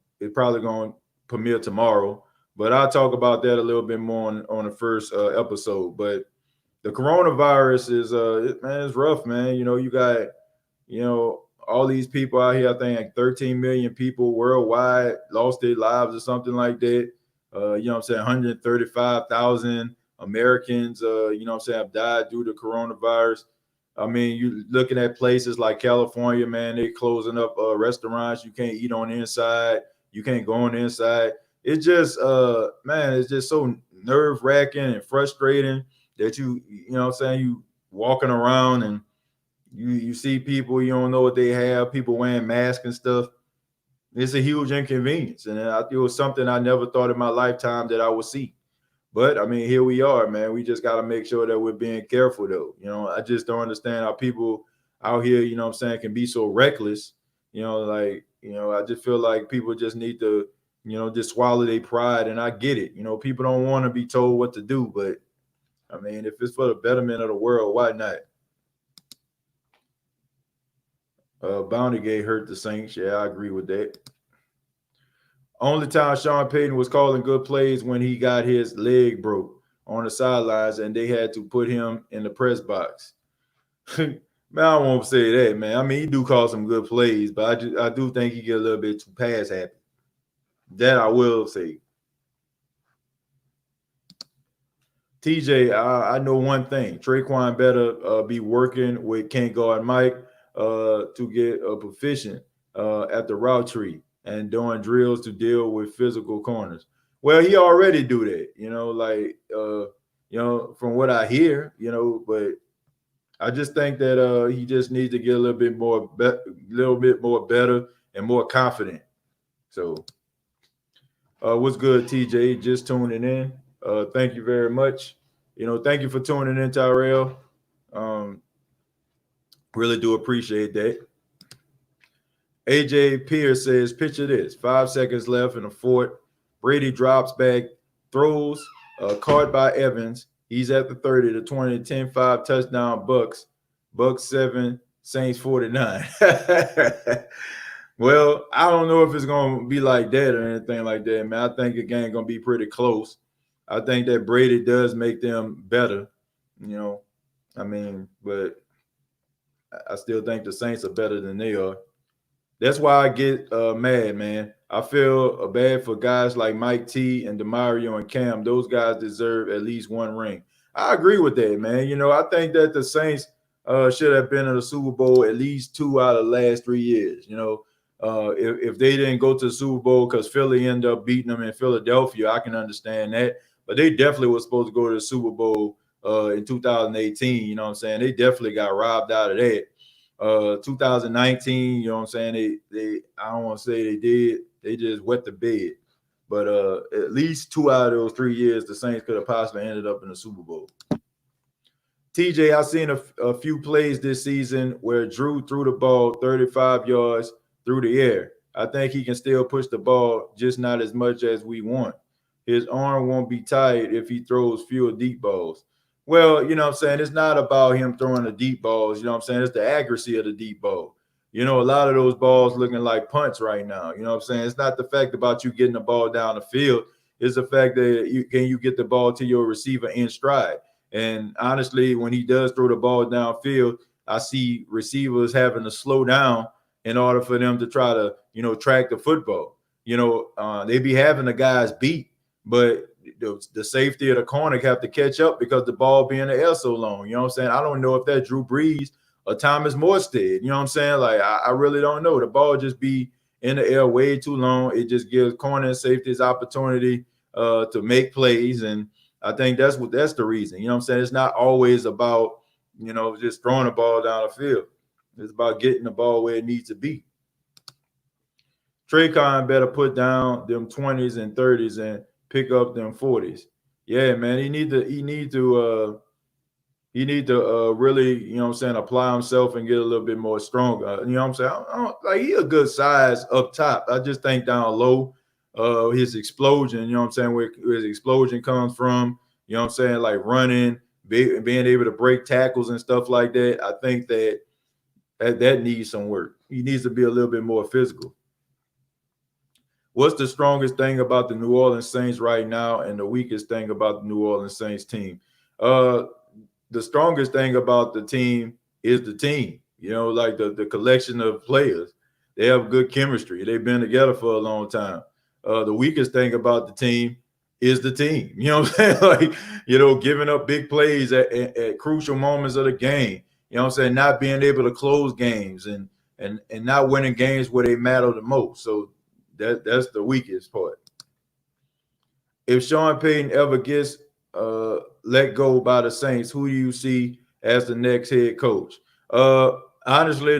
premiere tomorrow. But I'll talk about that a little bit more on the first episode. But the coronavirus is, it's rough, man. You got, all these people out here. I think like 13 million people worldwide lost their lives or something like that. 135,000 Americans, have died due to coronavirus. I mean, you looking at places like California, man, they closing up restaurants. You can't eat on the inside. You can't go on the inside. It's just, it's just so nerve-wracking and frustrating that you walking around and you see people, you don't know what they have, people wearing masks and stuff. It's a huge inconvenience. And it was something I never thought in my lifetime that I would see. But I mean, here we are, man. We just got to make sure that we're being careful, though. I just don't understand how people out here, can be so reckless. I just feel like people just need to, just swallow their pride. And I get it. People don't want to be told what to do. But I mean, if it's for the betterment of the world, why not? Bountygate hurt the Saints. Yeah, I agree with that. Only time Sean Payton was calling good plays when he got his leg broke on the sidelines and they had to put him in the press box. Man, I won't say that, man. I mean, he do call some good plays, but I do think he get a little bit too pass happy. That I will say. Teejay, I know one thing. Tre'Quan better be working with Can't Guard Mike to get proficient at the route tree and doing drills to deal with physical corners. Well, he already do that, from what I hear, but I just think that he just needs to get a little bit more better and more confident. So what's good, TJ? Just tuning in. Thank you very much. Thank you for tuning in, Tyrell. Really do appreciate that. AJ Pierce says, picture this, 5 seconds left in the fourth. Brady drops back, throws, caught by Evans. He's at the 30, the 20, 10-5 touchdown Bucks. Bucks 7, Saints 49. Well, I don't know if it's going to be like that or anything like that, man. I think the game going to be pretty close. I think that Brady does make them better, but I still think the Saints are better than they are. That's why I get mad, man. I feel bad for guys like Mike T and Demario and Cam. Those guys deserve at least one ring. I agree with that, man. I think that the Saints should have been in the Super Bowl at least 2 out of the last 3 years. If they didn't go to the Super Bowl because Philly ended up beating them in Philadelphia, I can understand that. But they definitely were supposed to go to the Super Bowl in 2018. You know what I'm saying? They definitely got robbed out of that. 2019, you know what I'm saying? They I don't want to say they did. They just wet the bed. But at least 2 out of those 3 years, the Saints could have possibly ended up in the Super Bowl. TJ, I've seen a few plays this season where Drew threw the ball 35 yards through the air. I think he can still push the ball, just not as much as we want. His arm won't be tired if he throws fewer deep balls. Well, you know what I'm saying? It's not about him throwing the deep balls. You know what I'm saying? It's the accuracy of the deep ball. A lot of those balls looking like punts right now. You know what I'm saying? It's not the fact about you getting the ball down the field. It's the fact that you get the ball to your receiver in stride. And honestly, when he does throw the ball downfield, I see receivers having to slow down in order for them to try to, track the football. They be having the guys beat, but the safety of the corner have to catch up because the ball be in the air so long. You know what I'm saying? I don't know if that Drew Brees or Thomas Morstead. You know what I'm saying? Like, I really don't know. The ball just be in the air way too long. It just gives corner and safeties opportunity to make plays. And I think that's the reason. You know what I'm saying? It's not always about, just throwing the ball down the field. It's about getting the ball where it needs to be. Tre'Quan better put down them 20s and 30s and pick up them 40s. Yeah, man, he need to really, apply himself and get a little bit more stronger. You know what I'm saying? He a good size up top. I just think down low, his explosion, where his explosion comes from, like running, being able to break tackles and stuff like that. I think that needs some work. He needs to be a little bit more physical. What's the strongest thing about the New Orleans Saints right now and the weakest thing about the New Orleans Saints team? The strongest thing about the team is the team, like the collection of players. They have good chemistry. They've been together for a long time. The weakest thing about the team is the team. You know what I'm saying? Giving up big plays at crucial moments of the game. You know what I'm saying? Not being able to close games and not winning games where they matter the most. So that's the weakest part. If Sean Payton ever gets let go by the Saints, who do you see as the next head coach? Honestly,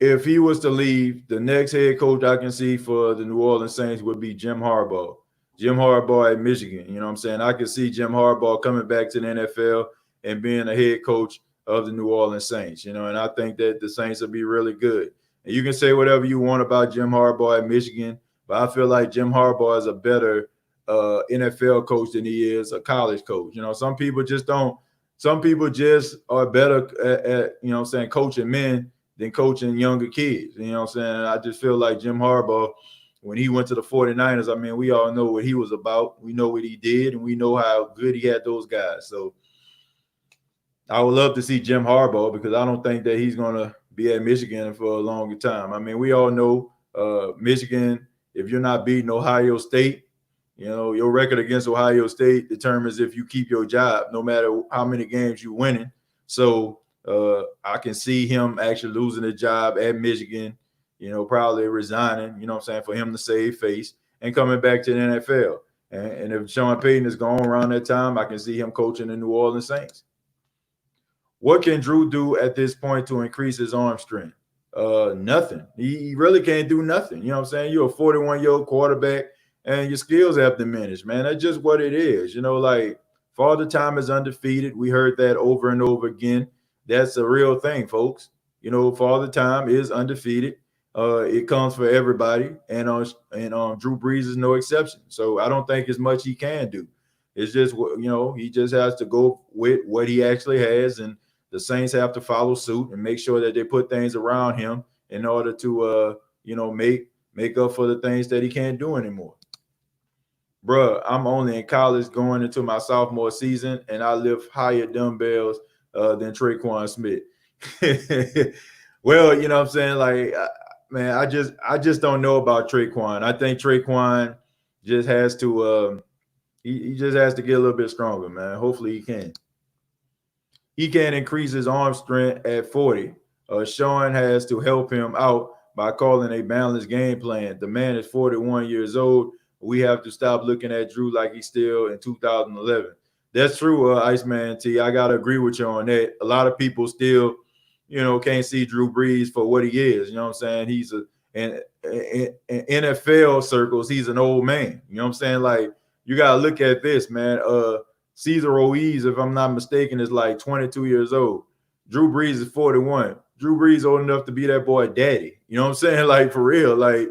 if he was to leave, the next head coach I can see for the New Orleans Saints would be Jim Harbaugh. Jim Harbaugh at Michigan. You know what I'm saying? I can see Jim Harbaugh coming back to the NFL and being a head coach of the New Orleans Saints, and I think that the Saints will be really good. And you can say whatever you want about Jim Harbaugh at Michigan, but I feel like Jim Harbaugh is a better NFL coach than he is a college coach. Some people just don't. Some people just are better at coaching men than coaching younger kids. I just feel like Jim Harbaugh, when he went to the 49ers, we all know what he was about. We know what he did, and we know how good he had those guys. So I would love to see Jim Harbaugh because I don't think that he's going to be at Michigan for a longer time. We all know Michigan, if you're not beating Ohio State, your record against Ohio State determines if you keep your job, no matter how many games you're winning. So I can see him actually losing a job at Michigan, probably resigning, for him to save face and coming back to the NFL. And if Sean Payton is gone around that time, I can see him coaching the New Orleans Saints. What can Drew do at this point to increase his arm strength? Nothing. He really can't do nothing. You know what I'm saying? You're a 41-year-old quarterback and your skills have diminished, man. That's just what it is. Father Time is undefeated. We heard that over and over again. That's a real thing, folks. Father Time is undefeated. It comes for everybody, and Drew Brees is no exception. So I don't think as much he can do. It's just, he just has to go with what he actually has, and the Saints have to follow suit and make sure that they put things around him in order to, make up for the things that he can't do anymore. Bruh, I'm only in college going into my sophomore season, and I lift higher dumbbells than Tre'Quan Smith. Well, you know what I'm saying? Like, man, I just don't know about Tre'Quan. I think Tre'Quan just has to he just has to get a little bit stronger, man. Hopefully he can. He can increase his arm strength at 40. Sean has to help him out by calling a balanced game plan. The man is 41 years old. We have to stop looking at Drew like he's still in 2011. That's true, Iceman T. I got to agree with you on that. A lot of people still, can't see Drew Brees for what he is. You know what I'm saying? He's in NFL circles, he's an old man. You know what I'm saying? Like, you got to look at this, man. Cesar Ruiz, if I'm not mistaken, is like 22 years old. Drew Brees is 41. Drew Brees old enough to be that boy daddy. You know what I'm saying? Like, for real. Like,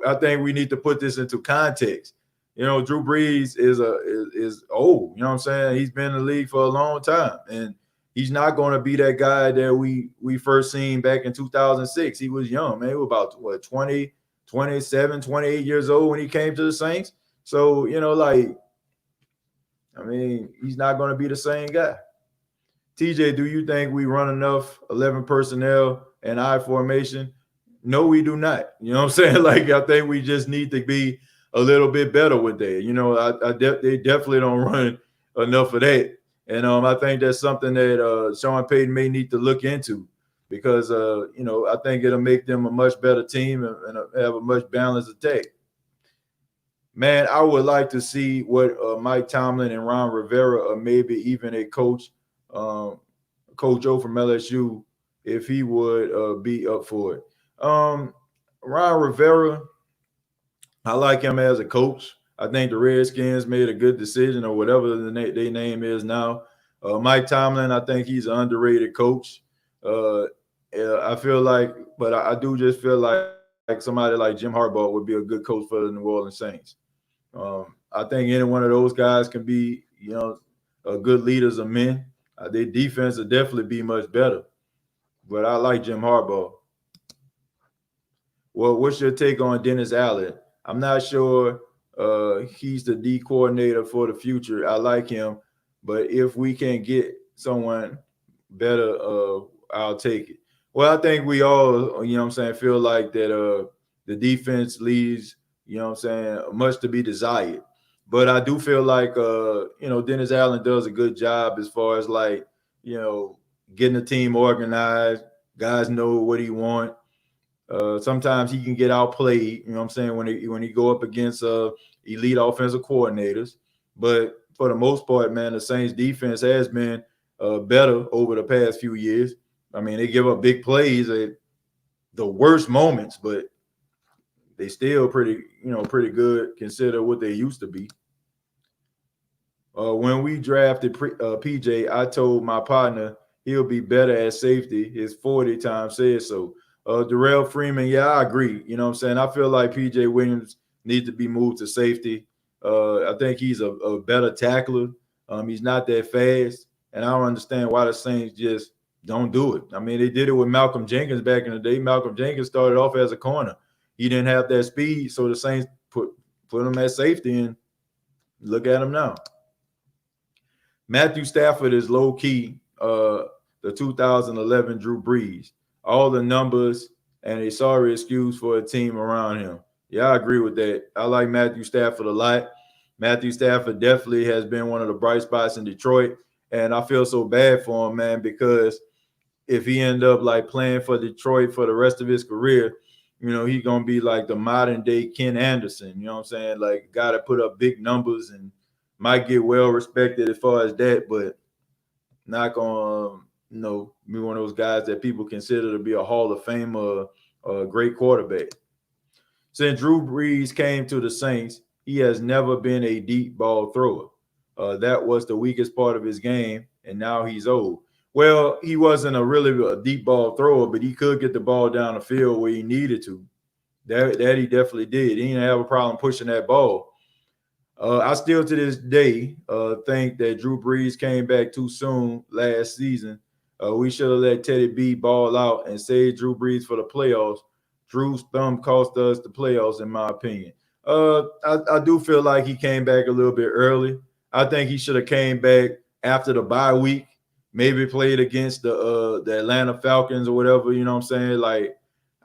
I think we need to put this into context. Drew Brees is old. You know what I'm saying? He's been in the league for a long time, and he's not going to be that guy that we first seen back in 2006. He was young, man. He was about 20, 27, 28 years old when he came to the Saints. So, he's not going to be the same guy. Teejay, do you think we run enough 11 personnel and I formation? No, we do not. You know what I'm saying? Like, I think we just need to be a little bit better with that. They definitely don't run enough of that. And I think that's something that Sean Payton may need to look into because, I think it'll make them a much better team and have a much balanced attack. Man, I would like to see what Mike Tomlin and Ron Rivera, or maybe even a coach, Coach O from LSU, if he would be up for it. Ron Rivera, I like him as a coach. I think the Redskins made a good decision, or whatever their name is now. Mike Tomlin, I think he's an underrated coach. I feel like, but I do just feel like somebody like Jim Harbaugh would be a good coach for the New Orleans Saints. I think any one of those guys can be, good leaders of men. Their defense will definitely be much better. But I like Jim Harbaugh. Well, what's your take on Dennis Allen? I'm not sure he's the D coordinator for the future. I like him, but if we can get someone better, I'll take it. Well, I think we all, feel like that the defense leaves, much to be desired. But I do feel like, Dennis Allen does a good job as far as getting the team organized. Guys know what he wants. Sometimes he can get outplayed, when he go up against elite offensive coordinators. But for the most part, man, the Saints defense has been better over the past few years. I mean, they give up big plays at the worst moments, but they still pretty good consider what they used to be. When we drafted PJ, I told my partner he'll be better at safety. His 40 times said so. Darrell Freeman, yeah, I agree. I feel like PJ Williams needs to be moved to safety. I think he's a better tackler. He's not that fast, and I don't understand why the Saints just don't do it. I mean, they did it with Malcolm Jenkins back in the day. Malcolm Jenkins started off as a corner. He didn't have that speed, so the Saints put him at safety, and look at him now. Matthew Stafford is low-key the 2011 Drew Brees. All the numbers and a sorry excuse for a team around him. Yeah, I agree with that. I like Matthew Stafford a lot. Matthew Stafford definitely has been one of the bright spots in Detroit, and I feel so bad for him, man, because if he end up playing for Detroit for the rest of his career, he's going to be like the modern day Ken Anderson, guy that put up big numbers and might get well respected as far as that, but not going to, be one of those guys that people consider to be a Hall of Fame or a great quarterback. Since Drew Brees came to the Saints, he has never been a deep ball thrower. That was the weakest part of his game, and now he's old. Well, he wasn't a deep ball thrower, but he could get the ball down the field where he needed to. That he definitely did. He didn't have a problem pushing that ball. I still to this day think that Drew Brees came back too soon last season. We should have let Teddy B ball out and save Drew Brees for the playoffs. Drew's thumb cost us the playoffs, in my opinion. I do feel like he came back a little bit early. I think he should have came back after the bye week, maybe played against the Atlanta Falcons or whatever,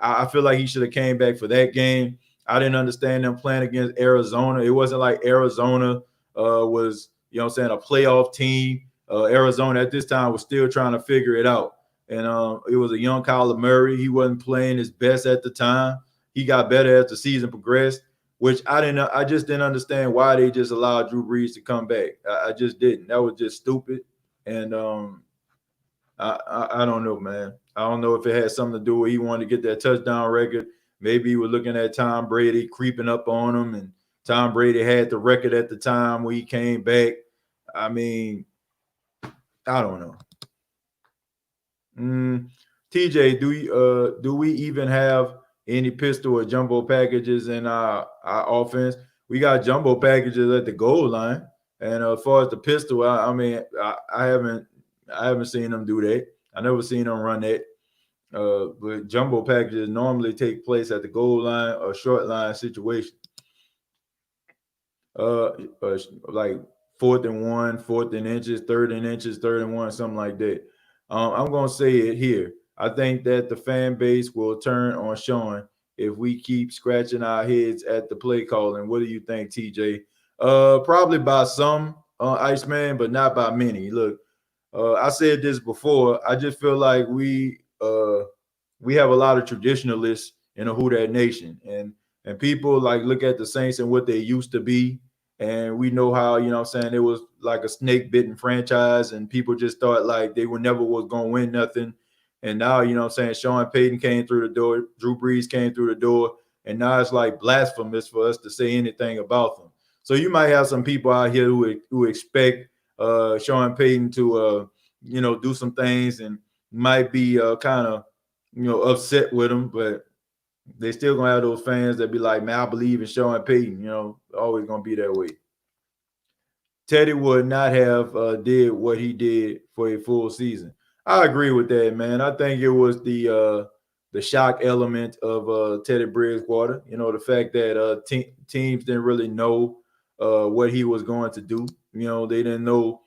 I feel like he should have came back for that game. I didn't understand them playing against Arizona. It wasn't like Arizona was, a playoff team. Arizona at this time was still trying to figure it out. And it was a young Kyler Murray. He wasn't playing his best at the time. He got better as the season progressed, which I just didn't understand why they just allowed Drew Brees to come back. I just didn't. That was just stupid. And I don't know, man. I don't know if it had something to do with he wanted to get that touchdown record. Maybe he was looking at Tom Brady creeping up on him, and Tom Brady had the record at the time when he came back. I mean, I don't know. Teejay, do we even have any pistol or jumbo packages in our offense? We got jumbo packages at the goal line, and as far as the pistol, I haven't seen them do that. I never seen them run that. But jumbo packages normally take place at the goal line or short line situation. Like 4th and 1, 4th and inches, 3rd and inches, 3rd and 1, something like that. I'm going to say it here. I think that the fan base will turn on Sean if we keep scratching our heads at the play calling. What do you think, TJ? Probably by some, Iceman, but not by many. Look, I said this before. I just feel like we have a lot of traditionalists in the Who Dat Nation, and people like look at the Saints and what they used to be, and we know how, you know what I'm saying, it was like a snake bitten franchise, and people just thought like they were never was gonna win nothing. And now, you know what I'm saying, Sean Payton came through the door, Drew Brees came through the door, and now it's like blasphemous for us to say anything about them. So you might have some people out here who expect Sean Payton to do some things and might be kind of upset with him, but they still gonna have those fans that be like, man, I believe in Sean Payton. Always gonna be that way. Teddy would not have did what he did for a full season. I agree with that, man. I think it was the shock element of Teddy Bridgewater. The fact that teams didn't really know what he was going to do. They didn't know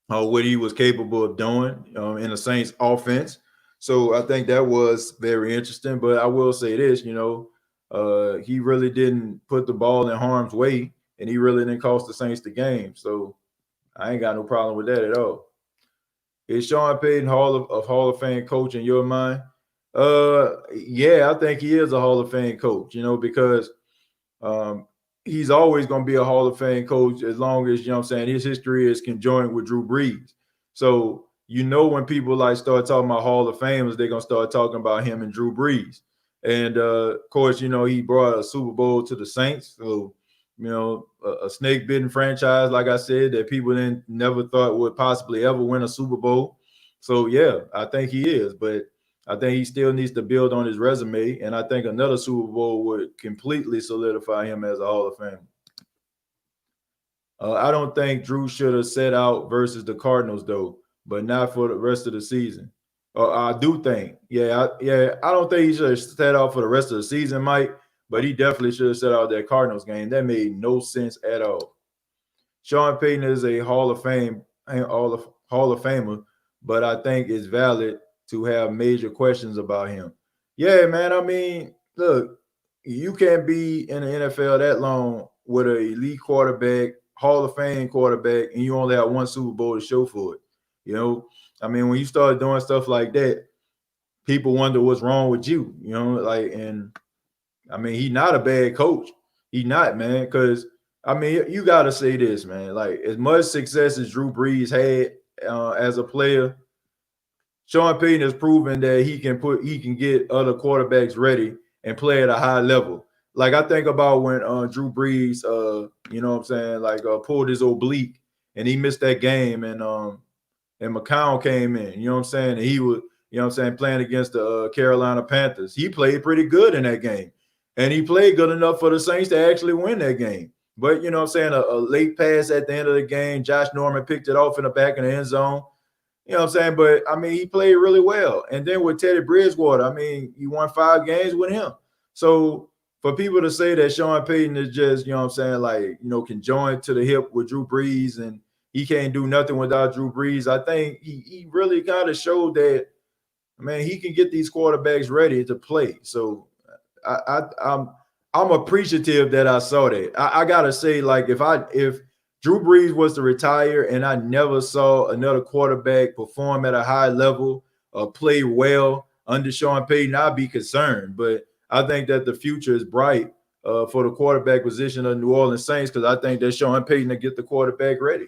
what he was capable of doing in the Saints offense. So I think that was very interesting. But I will say this, he really didn't put the ball in harm's way, and he really didn't cost the Saints the game. So I ain't got no problem with that at all. Is Sean Payton Hall of Fame coach in your mind? Yeah, I think he is a Hall of Fame coach, because he's always going to be a Hall of Fame coach as long as, his history is conjoined with Drew Brees. So, when people start talking about Hall of Famers, they're going to start talking about him and Drew Brees. And, of course, he brought a Super Bowl to the Saints. So, a snake-bitten franchise, like I said, that people never thought would possibly ever win a Super Bowl. So, yeah, I think he is. But I think he still needs to build on his resume, and I think another Super Bowl would completely solidify him as a Hall of Famer. I don't think Drew should have set out versus the Cardinals, though, but not for the rest of the season. I do think, I don't think he should have set out for the rest of the season, Mike, but he definitely should have set out that Cardinals game. That made no sense at all. Sean Payton is a Hall of Famer, but I think it's valid to have major questions about him. Yeah, man. I mean, look, you can't be in the NFL that long with an elite quarterback, Hall of Fame quarterback, and you only have one Super Bowl to show for it. I mean, when you start doing stuff like that, people wonder what's wrong with you, and I mean, he's not a bad coach. He's not, man, because I mean, you got to say this, man. Like, as much success as Drew Brees had as a player, Sean Payton has proven that he can get other quarterbacks ready and play at a high level. Like, I think about when Drew Brees, pulled his oblique and he missed that game, and McCown came in, and he was, playing against the Carolina Panthers. He played pretty good in that game, and he played good enough for the Saints to actually win that game. But, a late pass at the end of the game, Josh Norman picked it off in the back of the end zone. But, I mean, he played really well. And then with Teddy Bridgewater, I mean, he won 5 games with him. So for people to say that Sean Payton is just, conjoined to the hip with Drew Brees and he can't do nothing without Drew Brees, I think he really got to show that, man, he can get these quarterbacks ready to play. So I'm appreciative that I saw that. I got to say, like, if Drew Brees was to retire and I never saw another quarterback perform at a high level or play well under Sean Payton, I'd be concerned. But I think that the future is bright for the quarterback position of New Orleans Saints, because I think that Sean Payton to get the quarterback ready.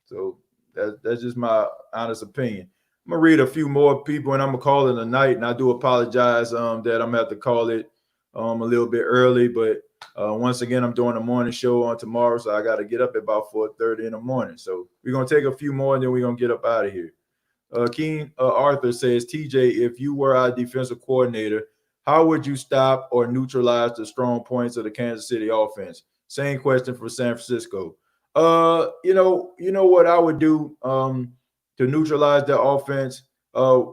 So that's just my honest opinion. I'm going to read a few more people, and I'm going to call it a night. And I do apologize that I'm going to have to call it a little bit early, but once again, I'm doing a morning show on tomorrow, so I got to get up at about 4:30 in the morning. So we're going to take a few more, and then we're going to get up out of here. Keen Arthur says, TJ, if you were our defensive coordinator, how would you stop or neutralize the strong points of the Kansas City offense? Same question for San Francisco. You know what I would do to neutralize the offense?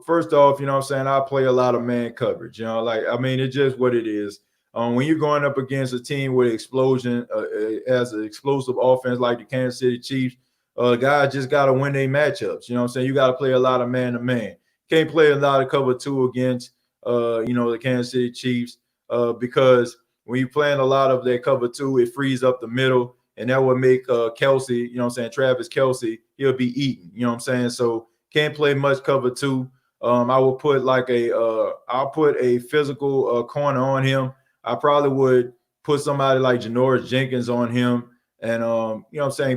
First off, I play a lot of man coverage. It's just what it is. When you're going up against a team with explosion, as an explosive offense like the Kansas City Chiefs, guys just got to win their matchups. You got to play a lot of man-to-man. Can't play a lot of cover 2 against the Kansas City Chiefs, because when you're playing a lot of that cover 2, it frees up the middle, and that would make Kelsey, Travis Kelsey, he'll be eaten, So can't play much cover 2. I will put I'll put a physical corner on him. I probably would put somebody like Janoris Jenkins on him, and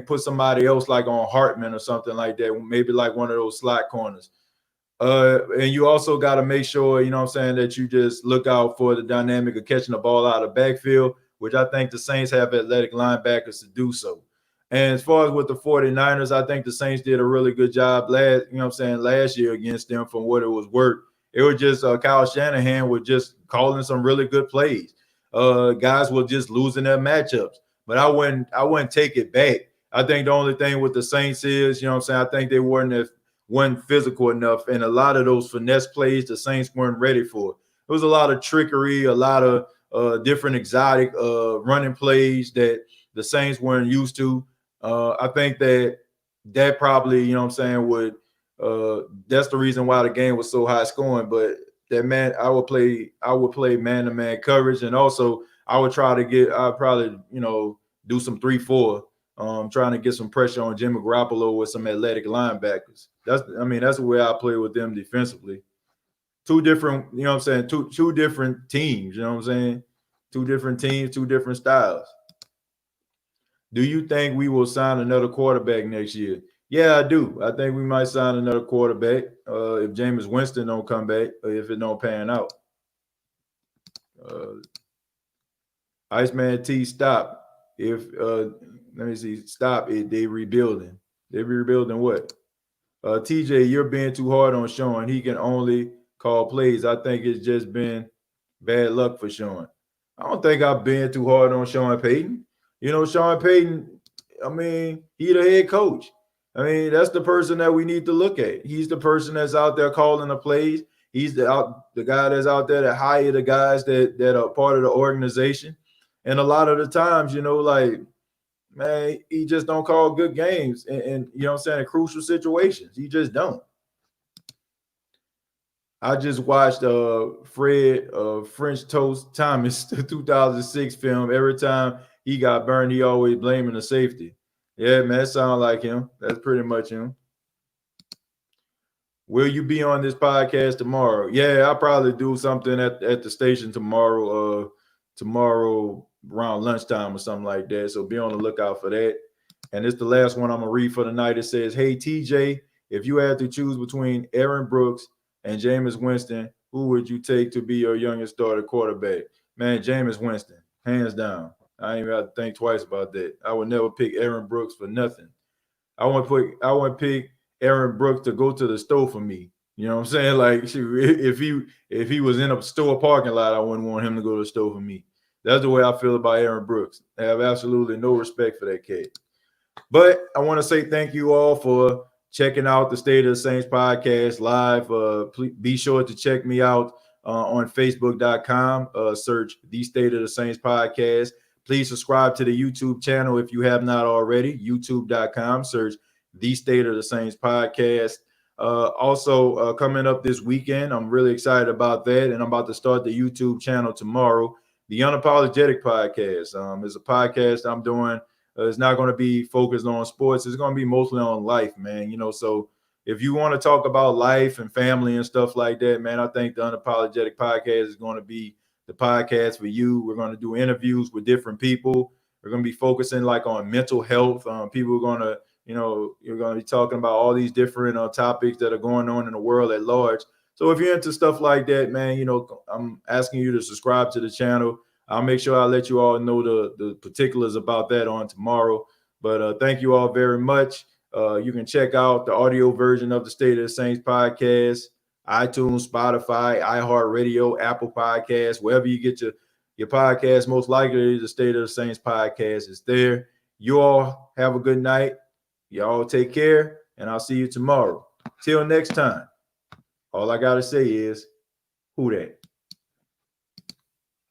put somebody else like on Hartman or something like that, maybe like one of those slot corners. And you also got to make sure, that you just look out for the dynamic of catching the ball out of the backfield, which I think the Saints have athletic linebackers to do so. And as far as with the 49ers, I think the Saints did a really good job last year against them from what it was worth. It was just Kyle Shanahan was just calling some really good plays. Guys were just losing their matchups. But I wouldn't take it back. I think the only thing with the Saints is, I think they weren't physical enough, and a lot of those finesse plays the Saints weren't ready for. There was a lot of trickery, a lot of different exotic running plays that the Saints weren't used to. I think that probably, would that's the reason why the game was so high scoring. But I would play man-to-man coverage, and also I'd probably do some 3-4. Trying to get some pressure on Jimmy Garoppolo with some athletic linebackers. That's the way I play with them defensively. Two different, two different teams, two different teams, two different styles. Do you think we will sign another quarterback next year? Yeah, I do. I think we might sign another quarterback if Jameis Winston don't come back, or if it don't pan out. Iceman T, stop. Let me see. Stop it. They rebuilding. They rebuilding what? Teejay, you're being too hard on Sean. He can only call plays. I think it's just been bad luck for Sean. I don't think I've been too hard on Sean Payton. Sean Payton, he the head coach. That's the person that we need to look at. He's the person that's out there calling the plays. He's the guy that's out there that hire the guys that are part of the organization. And a lot of the times, man, he just don't call good games and in crucial situations. He just don't. I just watched Fred French Toast Thomas 2006 film. Every time he got burned, he always blaming the safety. Yeah, man, that sounds like him. That's pretty much him. Will you be on this podcast tomorrow? Yeah, I'll probably do something at the station tomorrow. Tomorrow around lunchtime or something like that. So be on the lookout for that. And it's the last one I'm going to read for the night. It says, hey, TJ, if you had to choose between Aaron Brooks and Jameis Winston, who would you take to be your youngest starter quarterback? Man, Jameis Winston, hands down. I ain't even have to think twice about that. I would never pick Aaron Brooks for nothing. I want pick Aaron Brooks to go to the store for me. You know what I'm saying? Like, if he was in a store parking lot, I wouldn't want him to go to the store for me. That's the way I feel about Aaron Brooks. I have absolutely no respect for that kid. But I want to say thank you all for checking out the State of the Saints podcast live. Please be sure to check me out on Facebook.com. Search the State of the Saints podcast. Please subscribe to the YouTube channel if you have not already. YouTube.com. Search the State of the Saints podcast. Also, coming up this weekend, I'm really excited about that, and I'm about to start the YouTube channel tomorrow. The Unapologetic Podcast is a podcast I'm doing. It's not going to be focused on sports. It's going to be mostly on life, man. So if you want to talk about life and family and stuff like that, man, I think the Unapologetic Podcast is going to be the podcast for you. We're going to do interviews with different people. We're going to be focusing on mental health. People are going to, you're going to be talking about all these different topics that are going on in the world at large. So if you're into stuff like that, man, I'm asking you to subscribe to the channel. I'll make sure I let you all know the particulars about that on tomorrow. But thank you all very much. You can check out the audio version of the State of the Saints podcast, iTunes, Spotify, iHeartRadio, Apple Podcasts, wherever you get your podcast. Most likely the State of the Saints podcast is there. You all have a good night. Y'all take care, and I'll see you tomorrow. Till next time. All I got to say is, who that?